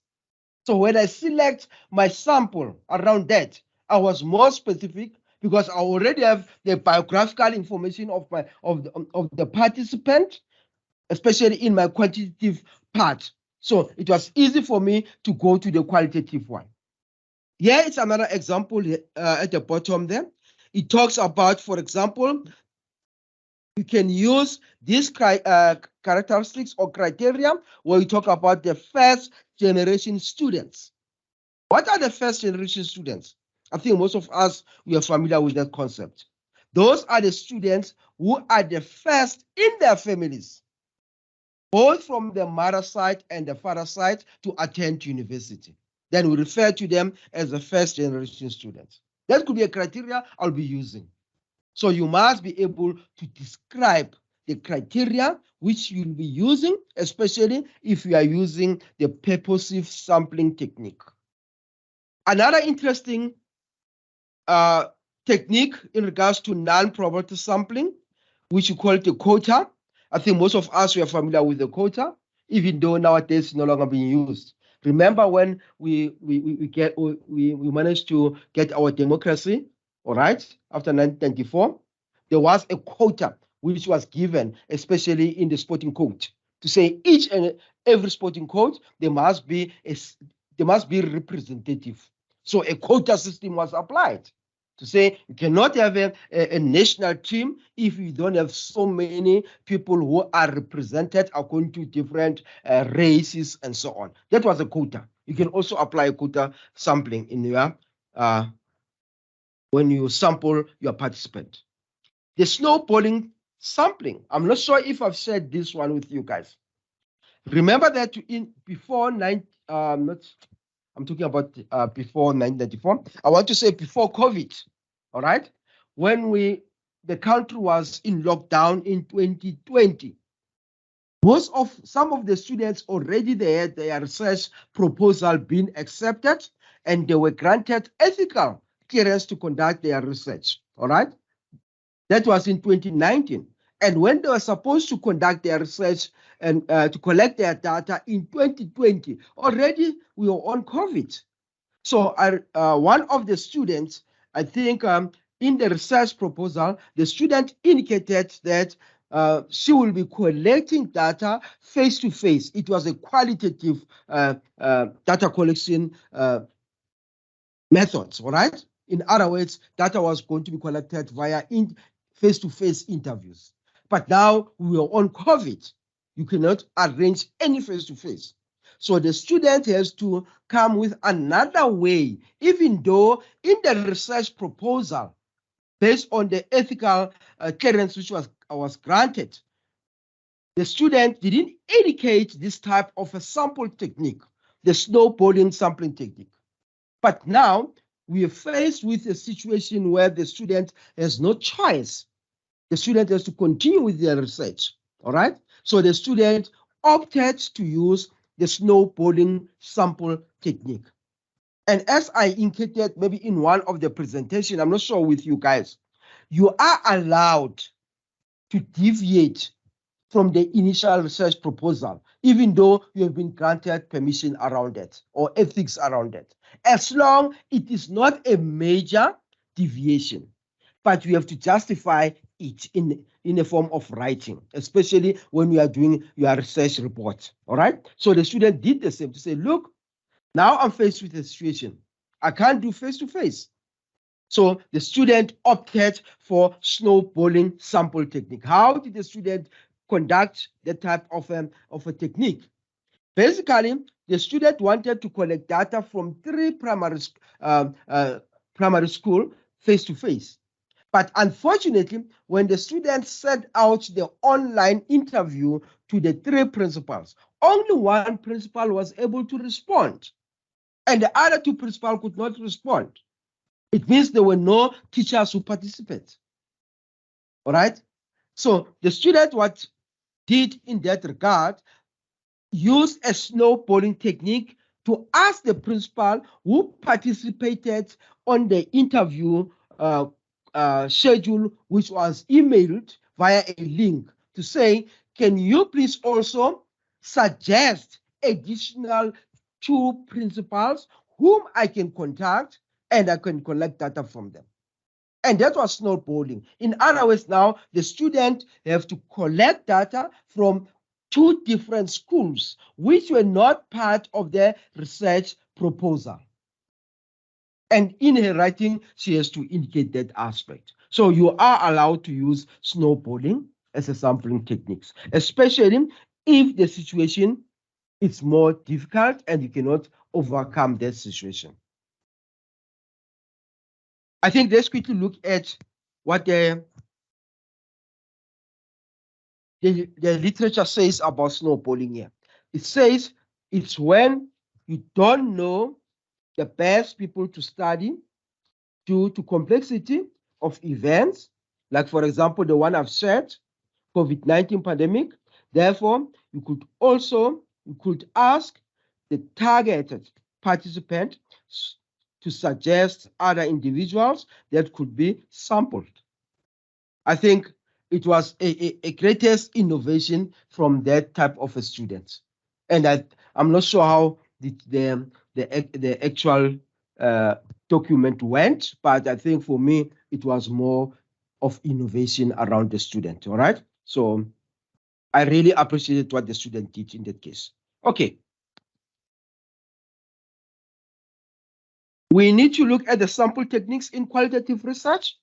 Speaker 1: So when I select my sample around that, I was more specific because I already have the biographical information of the participant, especially in my quantitative part. So it was easy for me to go to the qualitative one. Here is another example at the bottom there. It talks about, for example, you can use these characteristics or criteria where you talk about the first generation students. What are the first generation students? I think most of us, we are familiar with that concept. Those are the students who are the first in their families, both from the mother side and the father side, to attend university. Then we refer to them as the first generation students. That could be a criteria I'll be using. So you must be able to describe the criteria which you'll be using, especially if you are using the purposive sampling technique. Another interesting technique in regards to non-probability sampling, which you call it the quota. I think most of us are familiar with the quota, even though nowadays it's no longer being used. Remember when we managed to get our democracy, all right, after 1994, there was a quota which was given, especially in the sporting code, to say each and every sporting code, there must be representative So a quota system was applied to say you cannot have a national team if you don't have so many people who are represented according to different races and so on. That was a quota. You can also apply a quota sampling in your when you sample your participant. The snowballing sampling. I'm not sure if I've shared this one with you guys. Remember that before I'm talking about before 1994. I want to say before COVID, all right? When the country was in lockdown in 2020, some of the students already they had their research proposal being accepted, and they were granted ethical clearance to conduct their research, all right? That was in 2019. And when they were supposed to conduct their research and to collect their data in 2020, already we were on COVID. So one of the students, I think in the research proposal, the student indicated that she will be collecting data face-to-face. It was a qualitative data collection methods, all right? In other words, data was going to be collected via face-to-face interviews. But now we are on COVID. You cannot arrange any face-to-face. So the student has to come with another way, even though in the research proposal, based on the ethical clearance which was granted, the student didn't indicate this type of a sample technique, the snowballing sampling technique. But now we are faced with a situation where the student has no choice. The student has to continue with their research, all right? So the student opted to use the snowballing sample technique. And as I indicated maybe in one of the presentation, I'm not sure with you guys, you are allowed to deviate from the initial research proposal, even though you have been granted permission around it or ethics around it, as long it is not a major deviation. But you have to justify it in a form of writing, especially when you are doing your research report, all right? So the student did the same to say, look, now I'm faced with a situation. I can't do face-to-face. So the student opted for snowballing sample technique. How did the student conduct that type of a technique? Basically, the student wanted to collect data from 3 primary school face-to-face. But unfortunately, when the students sent out the online interview to the 3 principals, only 1 principal was able to respond, and the other 2 principals could not respond. It means there were no teachers who participated. All right? So the student what did in that regard, used a snowballing technique to ask the principal who participated on the interview schedule, which was emailed via a link, to say, can you please also suggest additional 2 principals whom I can contact and I can collect data from them. And that was snowballing. In other words, now the student have to collect data from 2 different schools, which were not part of the research proposal. And in her writing, she has to indicate that aspect. So you are allowed to use snowballing as a sampling techniques, especially if the situation is more difficult and you cannot overcome that situation. I think let's quickly look at what the literature says about snowballing here. It says it's when you don't know the best people to study due to complexity of events, like for example, the one I've said, COVID-19 pandemic. Therefore, you could ask the targeted participant to suggest other individuals that could be sampled. I think it was a greatest innovation from that type of a student. And I'm not sure how the actual document went, but I think for me, it was more of innovation around the student, all right? So I really appreciated what the student did in that case. Okay. We need to look at the sample techniques in qualitative research.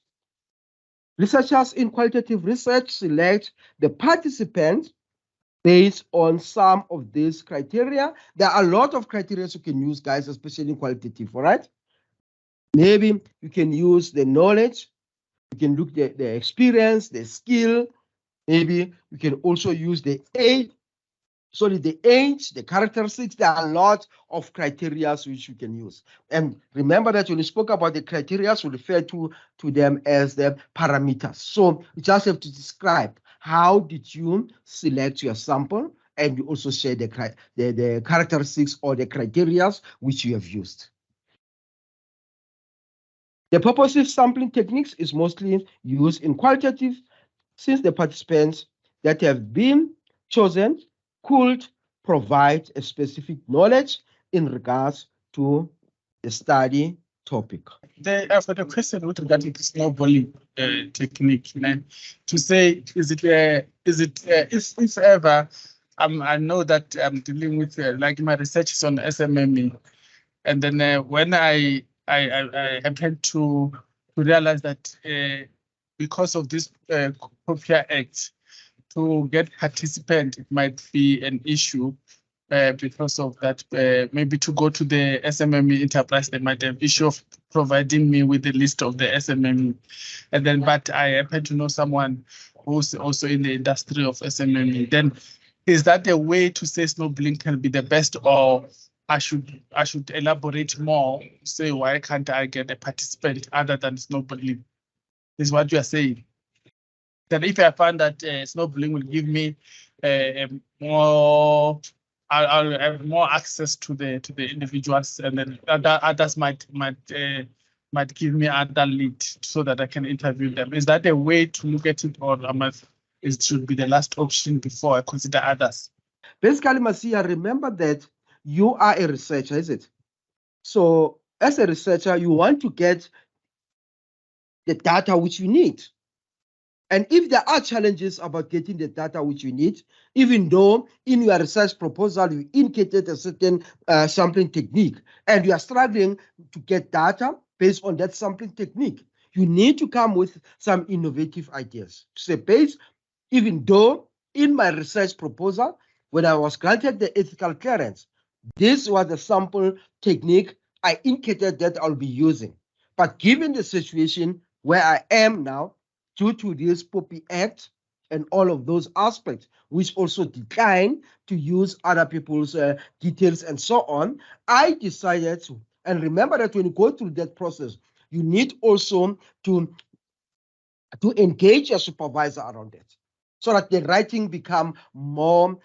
Speaker 1: Researchers in qualitative research select the participants based on some of these criteria. There are a lot of criteria you can use, guys, especially in qualitative, all right? Maybe you can use the knowledge, you can look at the experience, the skill. Maybe you can also use the age, the characteristics. There are a lot of criteria which you can use. And remember that when we spoke about the criteria, we refer to them as the parameters. So you just have to describe how did you select your sample, and you also share the characteristics or the criteria which you have used. The purposive sampling techniques is mostly used in qualitative, since the participants that have been chosen could provide a specific knowledge in regards to the study topic.
Speaker 3: I've got a question with regard to the snowballing technique. To say, is it if ever I know that I'm dealing with like my research is on SMME, and then when I happen to realize that because of this COPIA Act, to get participant might be an issue. Because of that, maybe to go to the SMME enterprise, they might have issue of providing me with the list of the SMME, and then but I happen to know someone who's also in the industry of SMME. Then, is that a way to say snowballing can be the best, or I should elaborate more? Say, why can't I get a participant other than snowballing? Is what you are saying. Then if I find that snowballing will give me more, I'll have more access to the individuals, and then others might give me other lead so that I can interview them. Is that a way to look at it, or it should be the last option before I consider others?
Speaker 1: Basically, Masia, remember that you are a researcher, is it? So as a researcher, you want to get the data which you need. And if there are challenges about getting the data which you need, even though in your research proposal you indicated a certain sampling technique, and you are struggling to get data based on that sampling technique, you need to come with some innovative ideas. To say, based, even though in my research proposal, when I was granted the ethical clearance, this was the sample technique I indicated that I'll be using. But given the situation where I am now, due to this POPI Act and all of those aspects, which also decline to use other people's details and so on, I decided to, and remember that when you go through that process, you need also to engage your supervisor around it, so that the writing become more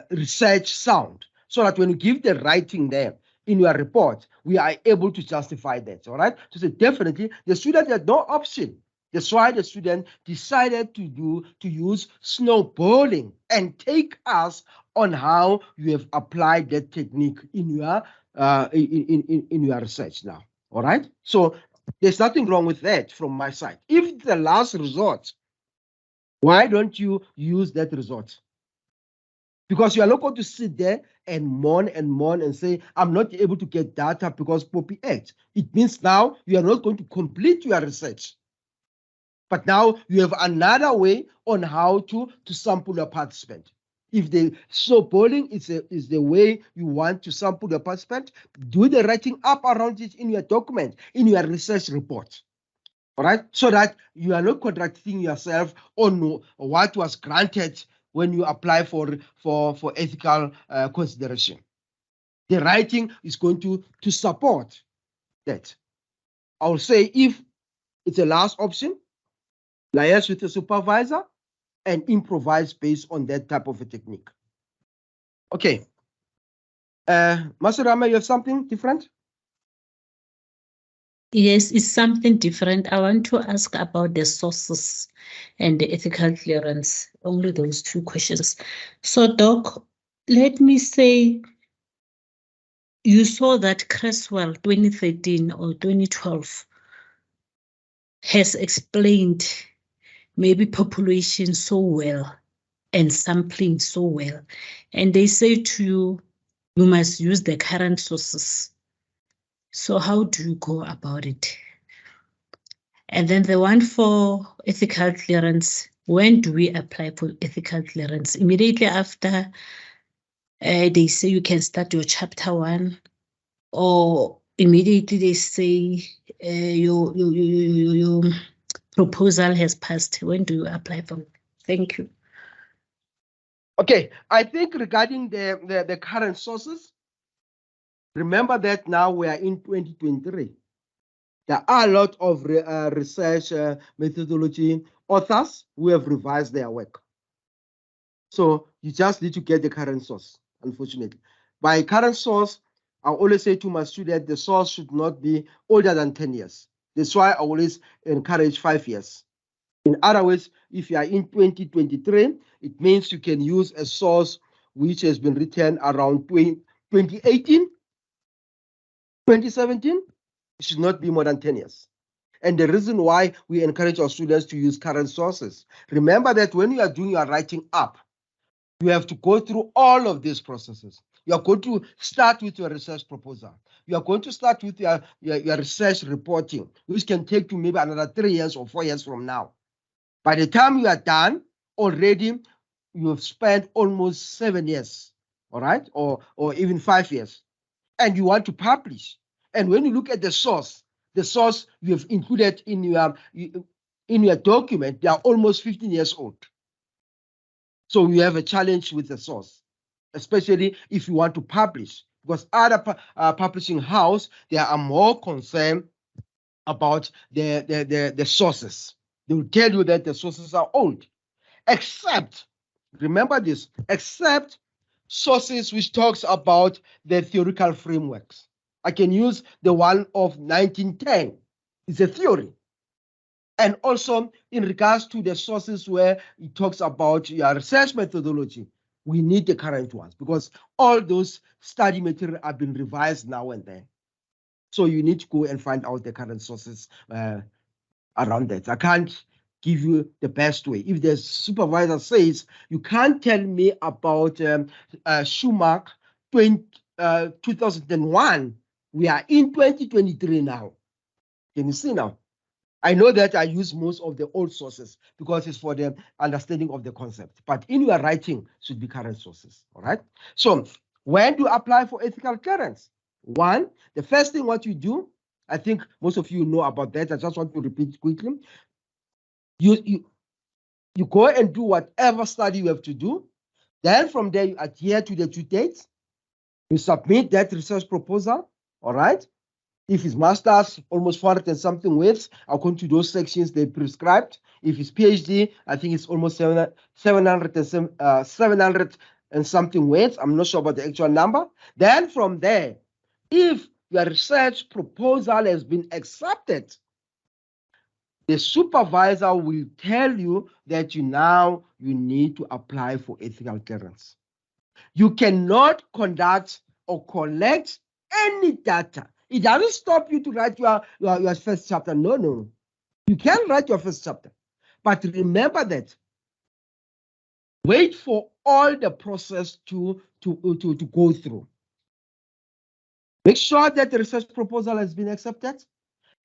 Speaker 1: research sound, so that when you give the writing there in your report, we are able to justify that, all right? So definitely the student had no option. That's why the student decided to use snowballing and take us on how you have applied that technique in your in your research now, all right? So there's nothing wrong with that from my side. If it's the last resort, why don't you use that resort? Because you are not going to sit there and mourn and say, I'm not able to get data because POPI Act. It means now you are not going to complete your research. But now you have another way on how to sample a participant. If the snowballing is the way you want to sample the participant, do the writing up around it in your document, in your research report. All right, so that you are not contradicting yourself on what was granted when you apply for ethical consideration. The writing is going to support that. I will say, if it's a last option, liaise with the supervisor and improvise based on that type of a technique. Okay. Masurama, you have something different?
Speaker 4: Yes, it's something different. I want to ask about the sources and the ethical clearance. Only those two questions. So, Doc, let me say, you saw that Creswell 2013 or 2012 has explained maybe population so well and sampling so well. And they say to you, you must use the current sources. So how do you go about it? And then the one for ethical clearance, when do we apply for ethical clearance? Immediately after they say you can start your chapter 1, or immediately they say your proposal has passed. When do you apply for it? Thank you.
Speaker 1: Okay, I think regarding the current sources, remember that now we are in 2023. There are a lot of research methodology authors who have revised their work. So you just need to get the current source, unfortunately. By current source, I always say to my students, the source should not be older than 10 years. That's why I always encourage 5 years. In other words, if you are in 2023, it means you can use a source which has been written around 2018, 2017. It should not be more than 10 years. And the reason why we encourage our students to use current sources, remember that when you are doing your writing up, you have to go through all of these processes. You are going to start with your research proposal. You are going to start with your research reporting, which can take you maybe another 3 years or 4 years from now. By the time you are done, already you have spent almost 7 years, all right, or even 5 years, and you want to publish. And when you look at the source you have included in your document, they are almost 15 years old. So you have a challenge with the source, especially if you want to publish, because other publishing house, they are more concerned about the sources. They will tell you that the sources are old, except, remember this, except sources which talks about the theoretical frameworks. I can use the one of 1910. It's a theory. And also in regards to the sources where it talks about your research methodology, we need the current ones because all those study material have been revised now and then. So you need to go and find out the current sources around that. I can't give you the best way. If the supervisor says, you can't tell me about Schumacher 2001, we are in 2023 now. Can you see now? I know that I use most of the old sources because it's for the understanding of the concept. But in your writing should be current sources, all right? So when do you apply for ethical clearance? One, the first thing what you do, I think most of you know about that. I just want to repeat quickly. You go and do whatever study you have to do. Then from there, you adhere to the due dates. You submit that research proposal, all right? If it's master's, almost 400 and something words, according to those sections they prescribed. If it's PhD, I think it's almost 700 and something words. I'm not sure about the actual number. Then from there, if your research proposal has been accepted, the supervisor will tell you that you need to apply for ethical clearance. You cannot conduct or collect any data. It doesn't stop you to write your first chapter. No. You can write your first chapter. But remember that. Wait for all the process to go through. Make sure that the research proposal has been accepted.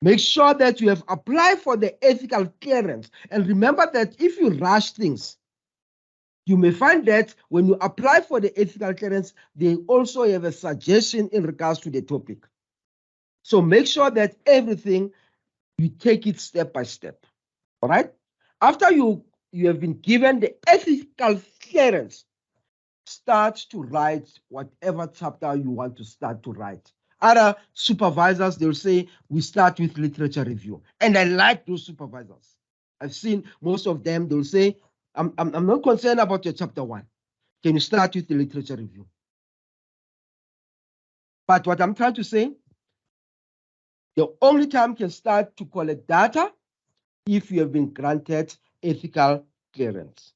Speaker 1: Make sure that you have applied for the ethical clearance. And remember that if you rush things, you may find that when you apply for the ethical clearance, they also have a suggestion in regards to the topic. So make sure that everything, you take it step by step. All right? After you have been given the ethical clearance, start to write whatever chapter you want to start to write. Other supervisors, they'll say, we start with literature review. And I like those supervisors. I've seen most of them, they'll say, I'm not concerned about your chapter 1. Can you start with the literature review? But what I'm trying to say, the only time you can start to collect data if you have been granted ethical clearance.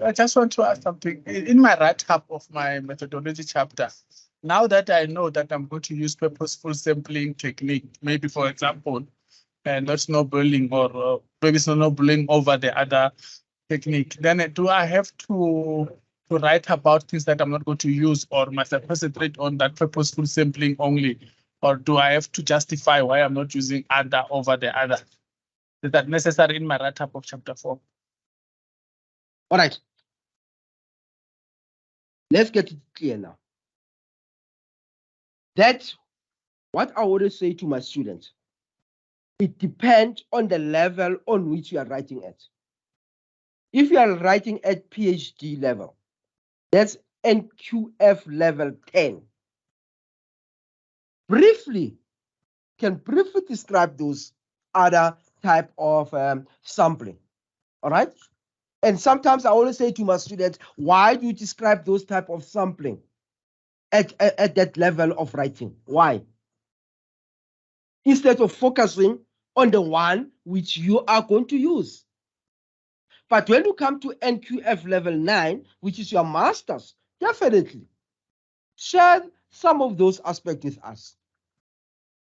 Speaker 5: I just want to ask something. In my write-up of my methodology chapter, now that I know that I'm going to use purposeful sampling technique, maybe for example, not snowballing or maybe snowballing over the other technique, then do I have to to write about things that I'm not going to use, or must I concentrate on that purposeful sampling only? Or do I have to justify why I'm not using other over the other? Is that necessary in my write-up of chapter 4?
Speaker 1: All right. Let's get it clear now. That's what I always say to my students. It depends on the level on which you are writing at. If you are writing at PhD level, that's NQF level 10. Can briefly describe those other type of sampling. All right. And sometimes I always say to my students, why do you describe those type of sampling at that level of writing? Why? Instead of focusing on the one which you are going to use. But when you come to NQF level 9, which is your master's, definitely share some of those aspects with us.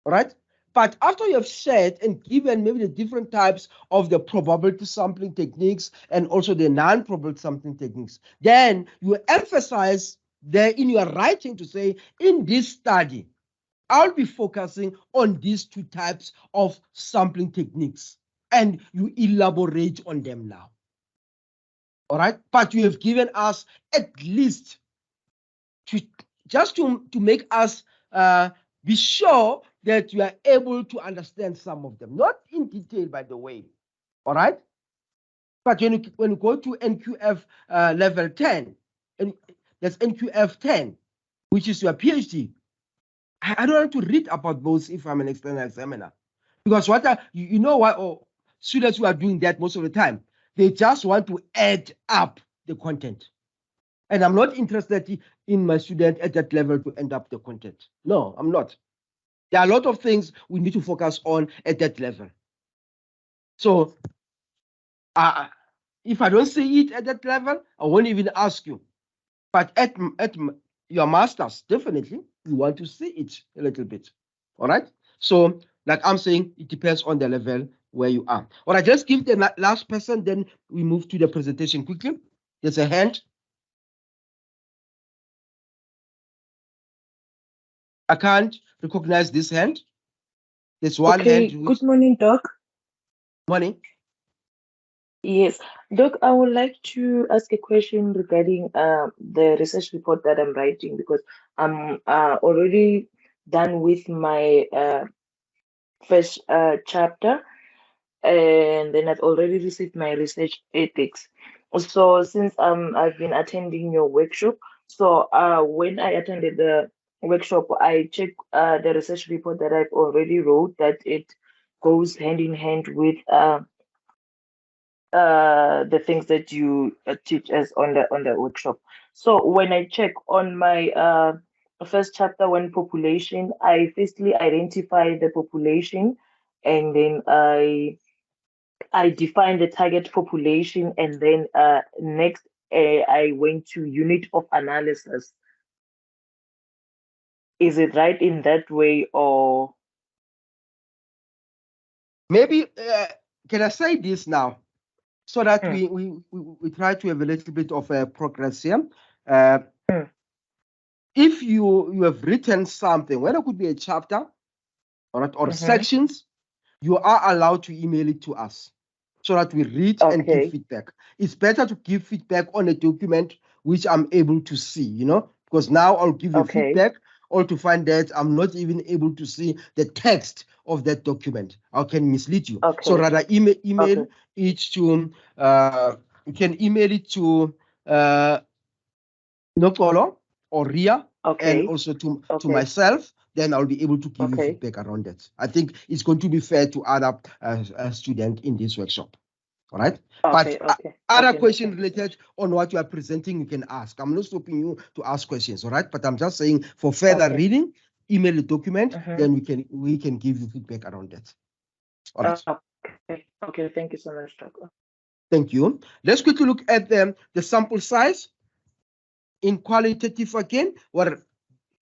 Speaker 1: All right? But after you have shared and given maybe the different types of the probability sampling techniques and also the non-probability sampling techniques, then you emphasize there in your writing to say, in this study, I'll be focusing on these two types of sampling techniques, and you elaborate on them now. All right, but you have given us at least to make us be sure that you are able to understand some of them, not in detail, by the way. All right, but when you go to NQF level 10, and that's NQF 10, which is your PhD, I don't want to read about those if I'm an external examiner, because you know what, students who are doing that most of the time, they just want to add up the content. And I'm not interested in my student at that level to end up the content. No, I'm not. There are a lot of things we need to focus on at that level. So if I don't see it at that level, I won't even ask you. But at your master's, definitely, you want to see it a little bit. All right? So, like I'm saying, it depends on the level where you are. All right, let's give the last person, then we move to the presentation quickly. There's a hand. I can't recognize this hand. There's one hand.
Speaker 6: Good morning, Doc.
Speaker 1: Morning.
Speaker 6: Yes, Doc, I would like to ask a question regarding the research report that I'm writing, because I'm already done with my first chapter, and then I've already received my research ethics. So since I've been attending your workshop, so when I attended the workshop, I checked the research report that I've already wrote, that it goes hand in hand with the things that you teach us on the workshop. So when I check on my first chapter, one population, I firstly identify the population, and then I define the target population, and then next I went to unit of analysis. Is it right in that way, or
Speaker 1: maybe can I say this now, so that we try to have a little bit of a progress here. If you have written something, whether it could be a chapter or sections, you are allowed to email it to us so that we read and give feedback. It's better to give feedback on a document which I'm able to see, because now I'll give you feedback, or to find that I'm not even able to see the text of that document. I can mislead you. So rather email it to, you can email it to Nokolo or Ria, and also to myself. Then I'll be able to give you feedback around that. I think it's going to be fair to other students in this workshop. All right. Other question related on what you are presenting, you can ask. I'm not stopping you to ask questions. All right. But I'm just saying, for further reading, email the document, then we can give you feedback around that. All right.
Speaker 6: Okay. Thank you so much, Dr.
Speaker 1: Thank you. Let's quickly look at the sample size in qualitative again.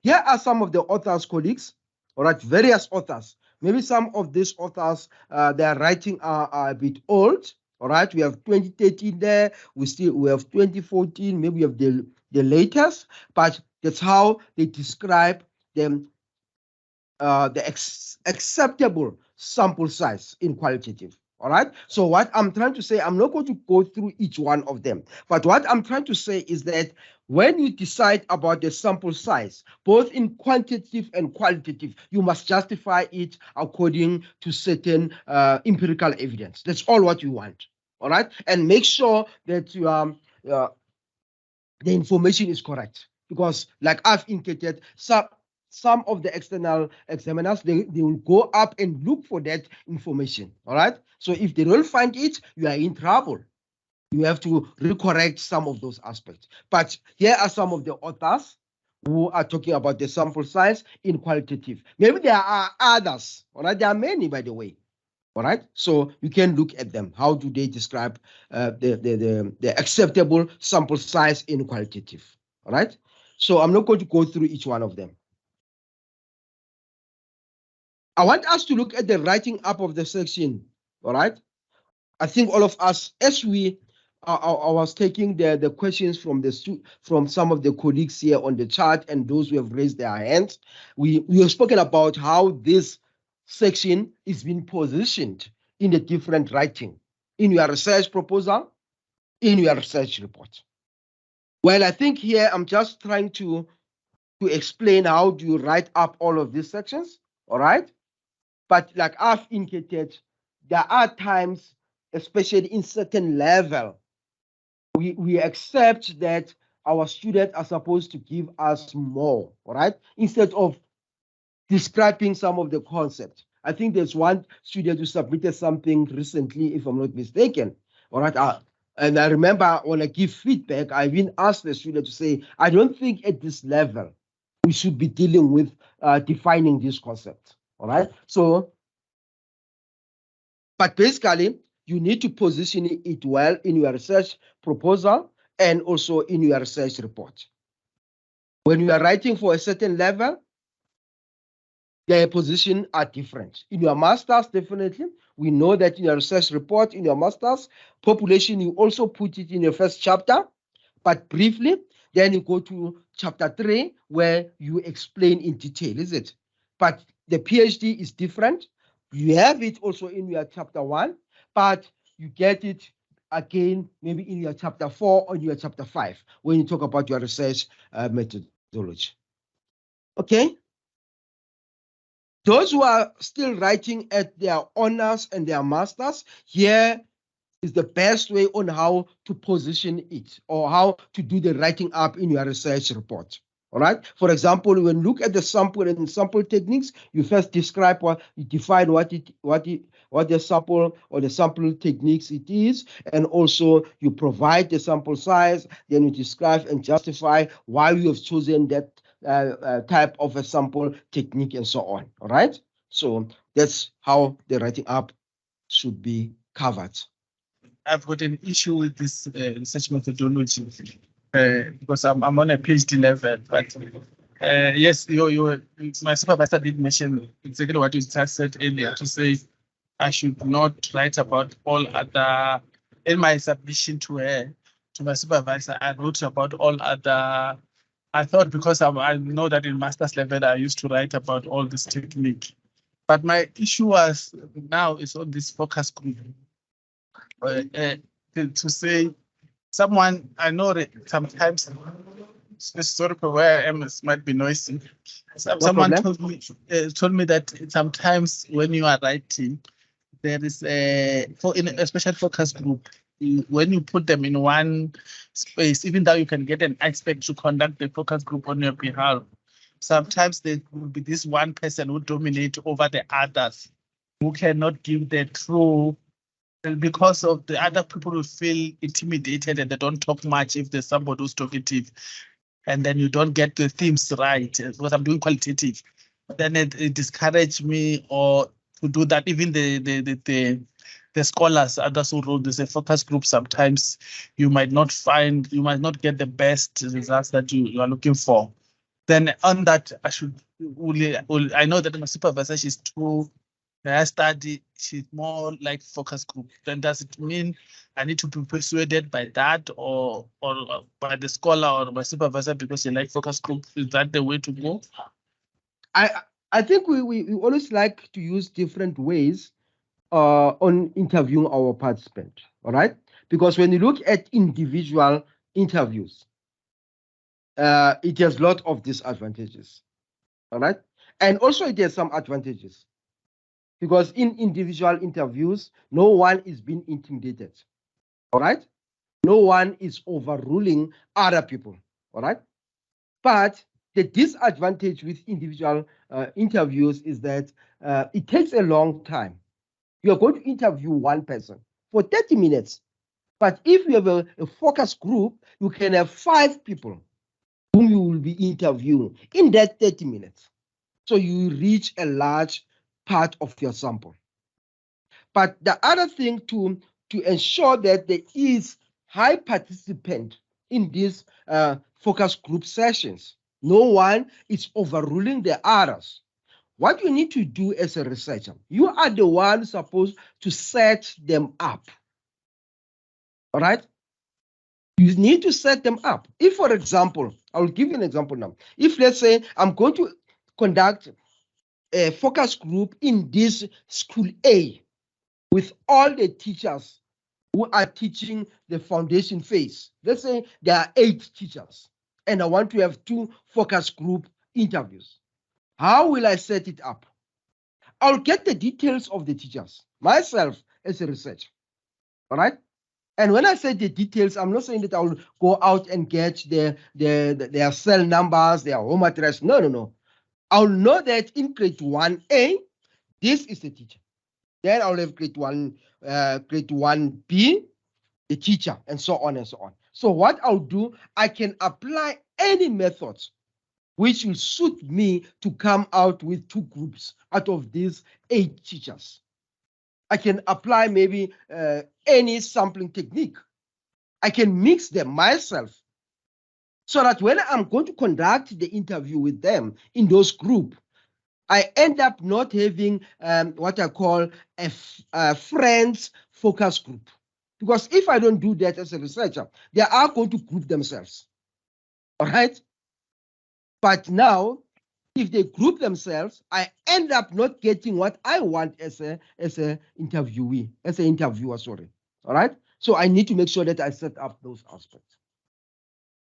Speaker 1: Here are some of the authors' colleagues, all right, various authors. Maybe some of these authors, their writing are a bit old, All right, we have 2013 there. We have 2014. Maybe we have the latest, but that's how they describe them. The acceptable sample size in qualitative. All right. So what I'm trying to say, I'm not going to go through each one of them, but what I'm trying to say is that when you decide about the sample size, both in quantitative and qualitative, you must justify it according to certain empirical evidence. That's all what you want. All right. And make sure that the information is correct, because like I've indicated, some of the external examiners, they will go up and look for that information. All right. So if they don't find it, you are in trouble. You have to recorrect some of those aspects. But here are some of the authors who are talking about the sample size in qualitative. Maybe there are others. All right. There are many, by the way. All right. So you can look at them. How do they describe the acceptable sample size in qualitative? All right. So I'm not going to go through each one of them. I want us to look at the writing up of the section. All right. I think all of us, as we I was taking the questions from some of the colleagues here on the chat and those who have raised their hands, we have spoken about how this section is being positioned in the different writing, in your research proposal, in your research report. Well, I think here I'm just trying to explain how do you write up all of these sections, all right? But like I've indicated, there are times, especially in certain level, we accept that our students are supposed to give us more, all right? Instead of describing some of the concepts. I think there's one student who submitted something recently, if I'm not mistaken, all right? And I remember when I give feedback, I even asked the student to say, I don't think at this level we should be dealing with defining this concept, all right? So, but basically, you need to position it well in your research proposal and also in your research report. When you are writing for a certain level, their position are different. In your master's, definitely, we know that in your research report, in your master's population, you also put it in your first chapter, but briefly, then you go to chapter 3, where you explain in detail, is it? But the PhD is different. You have it also in your chapter 1, but you get it again, maybe in your chapter 4 or your chapter 5, when you talk about your research methodology. Okay? Those who are still writing at their honors and their masters, here is the best way on how to position it or how to do the writing up in your research report. All right. For example, when you look at the sample and sample techniques, you first describe you define what the sample or the sample techniques it is, and also you provide the sample size. Then you describe and justify why you have chosen that type of a sample technique and so on. All right. So that's how the writing up should be covered.
Speaker 5: I've got an issue with this research methodology because I'm on a PhD level. But yes, my supervisor did mention exactly what you just said earlier, to say I should not write about all other. In my submission to her, to my supervisor, I wrote about all other. I thought because I know that in master's level I used to write about all this technique, but my issue was now is on this focus group. To say someone I know that sometimes, sorry for where I am, it might be noisy. Someone told me that sometimes when you are writing, there is in a special focus group, when you put them in one space, even though you can get an expert to conduct the focus group on your behalf, sometimes there will be this one person who dominates over the others, who cannot give the true. Because of the other people will feel intimidated and they don't talk much if there's somebody who's talkative, and then you don't get the themes right. Because I'm doing qualitative, then it discouraged me or to do that. Even the scholars, others who wrote this focus group, sometimes you might not get the best results that you are looking for. Then on that, I know that my supervisor, she's too I study, she's more like focus group. Then does it mean I need to be persuaded by that or by the scholar or my supervisor because they like focus group? Is that the way to go?
Speaker 1: I think we always like to use different ways on interviewing our participant, all right? Because when you look at individual interviews, it has a lot of disadvantages, all right? And also it has some advantages. Because in individual interviews, no one is being intimidated, all right? No one is overruling other people, all right? But the disadvantage with individual interviews is that it takes a long time. You're going to interview one person for 30 minutes. But if you have a focus group, you can have 5 people whom you will be interviewing in that 30 minutes. So you reach a large part of your sample. But the other thing to ensure that there is high participant in these focus group sessions, no one is overruling the others. What you need to do as a researcher, you are the one supposed to set them up. All right? You need to set them up. If, for example, I'll give you an example now. If, let's say, I'm going to conduct a focus group in this school A with all the teachers who are teaching the foundation phase. Let's say there are 8 teachers, and I want to have 2 focus group interviews. How will I set it up? I'll get the details of the teachers myself as a researcher. All right? And when I say the details, I'm not saying that I will go out and get their cell numbers, their home address. No. I'll know that in grade 1A, this is the teacher. Then I'll have grade 1B, the teacher, and so on and so on. So what I'll do, I can apply any methods which will suit me to come out with 2 groups out of these 8 teachers. I can apply maybe any sampling technique. I can mix them myself so that when I'm going to conduct the interview with them in those groups, I end up not having what I call a friends focus group. Because if I don't do that as a researcher, they are going to group themselves. All right? But now, if they group themselves, I end up not getting what I want as a interviewer, sorry. All right? So I need to make sure that I set up those aspects.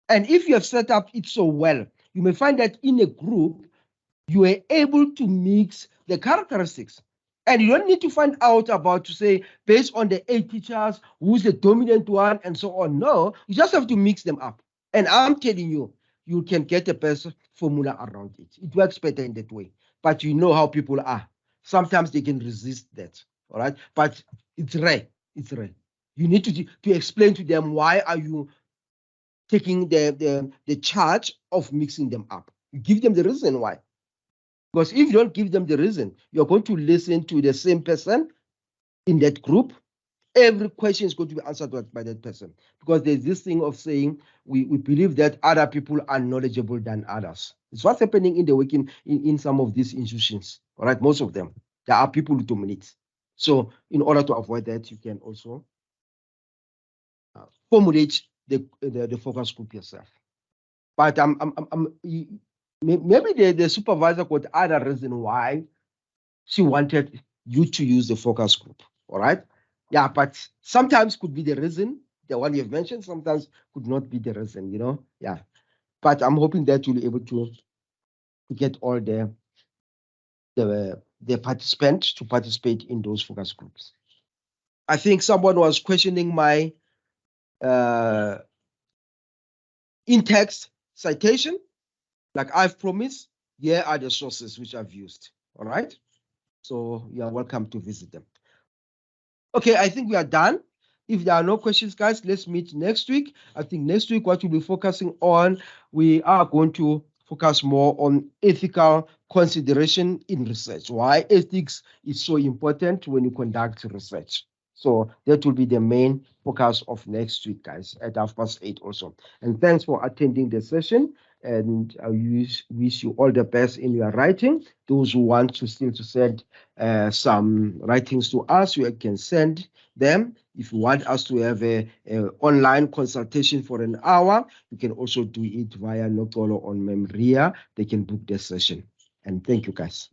Speaker 1: And if you have set up it so well, you may find that in a group, you are able to mix the characteristics. And you don't need to find out about, to say, based on the 8 teachers, who's the dominant one, and so on. No, you just have to mix them up. And I'm telling you, you can get a best formula around it. It works better in that way. But you know how people are. Sometimes they can resist that, all right? But it's rare. It's rare. You need to explain to them why are you taking the charge of mixing them up. You give them the reason why. Because if you don't give them the reason, you're going to listen to the same person in that group. Every question is going to be answered by that person. Because there's this thing of saying we believe that other people are knowledgeable than others. It's what's happening in the working in some of these institutions. All right, most of them. There are people who dominate. So in order to avoid that, you can also formulate the focus group yourself. But maybe the supervisor got other reason why she wanted you to use the focus group. All right. Yeah, but sometimes could be the reason, the one you've mentioned, sometimes could not be the reason, you know. Yeah. But I'm hoping that you'll be able to get all the participants to participate in those focus groups. I think someone was questioning my in-text citation. Like I've promised, here are the sources which I've used. All right. So you are welcome to visit them. Okay, I think we are done. If there are no questions, guys, let's meet next week. I think next week, what we'll be focusing on, we are going to focus more on ethical consideration in research. Why ethics is so important when you conduct research. So that will be the main focus of next week, guys, at 8:30 also. And thanks for attending the session. and I wish you all the best in your writing. Those who want to still to send some writings to us, you can send them. If you want us to have a online consultation for an hour, you can also do it via Nokolo on Memria. They can book the session. And thank you, guys.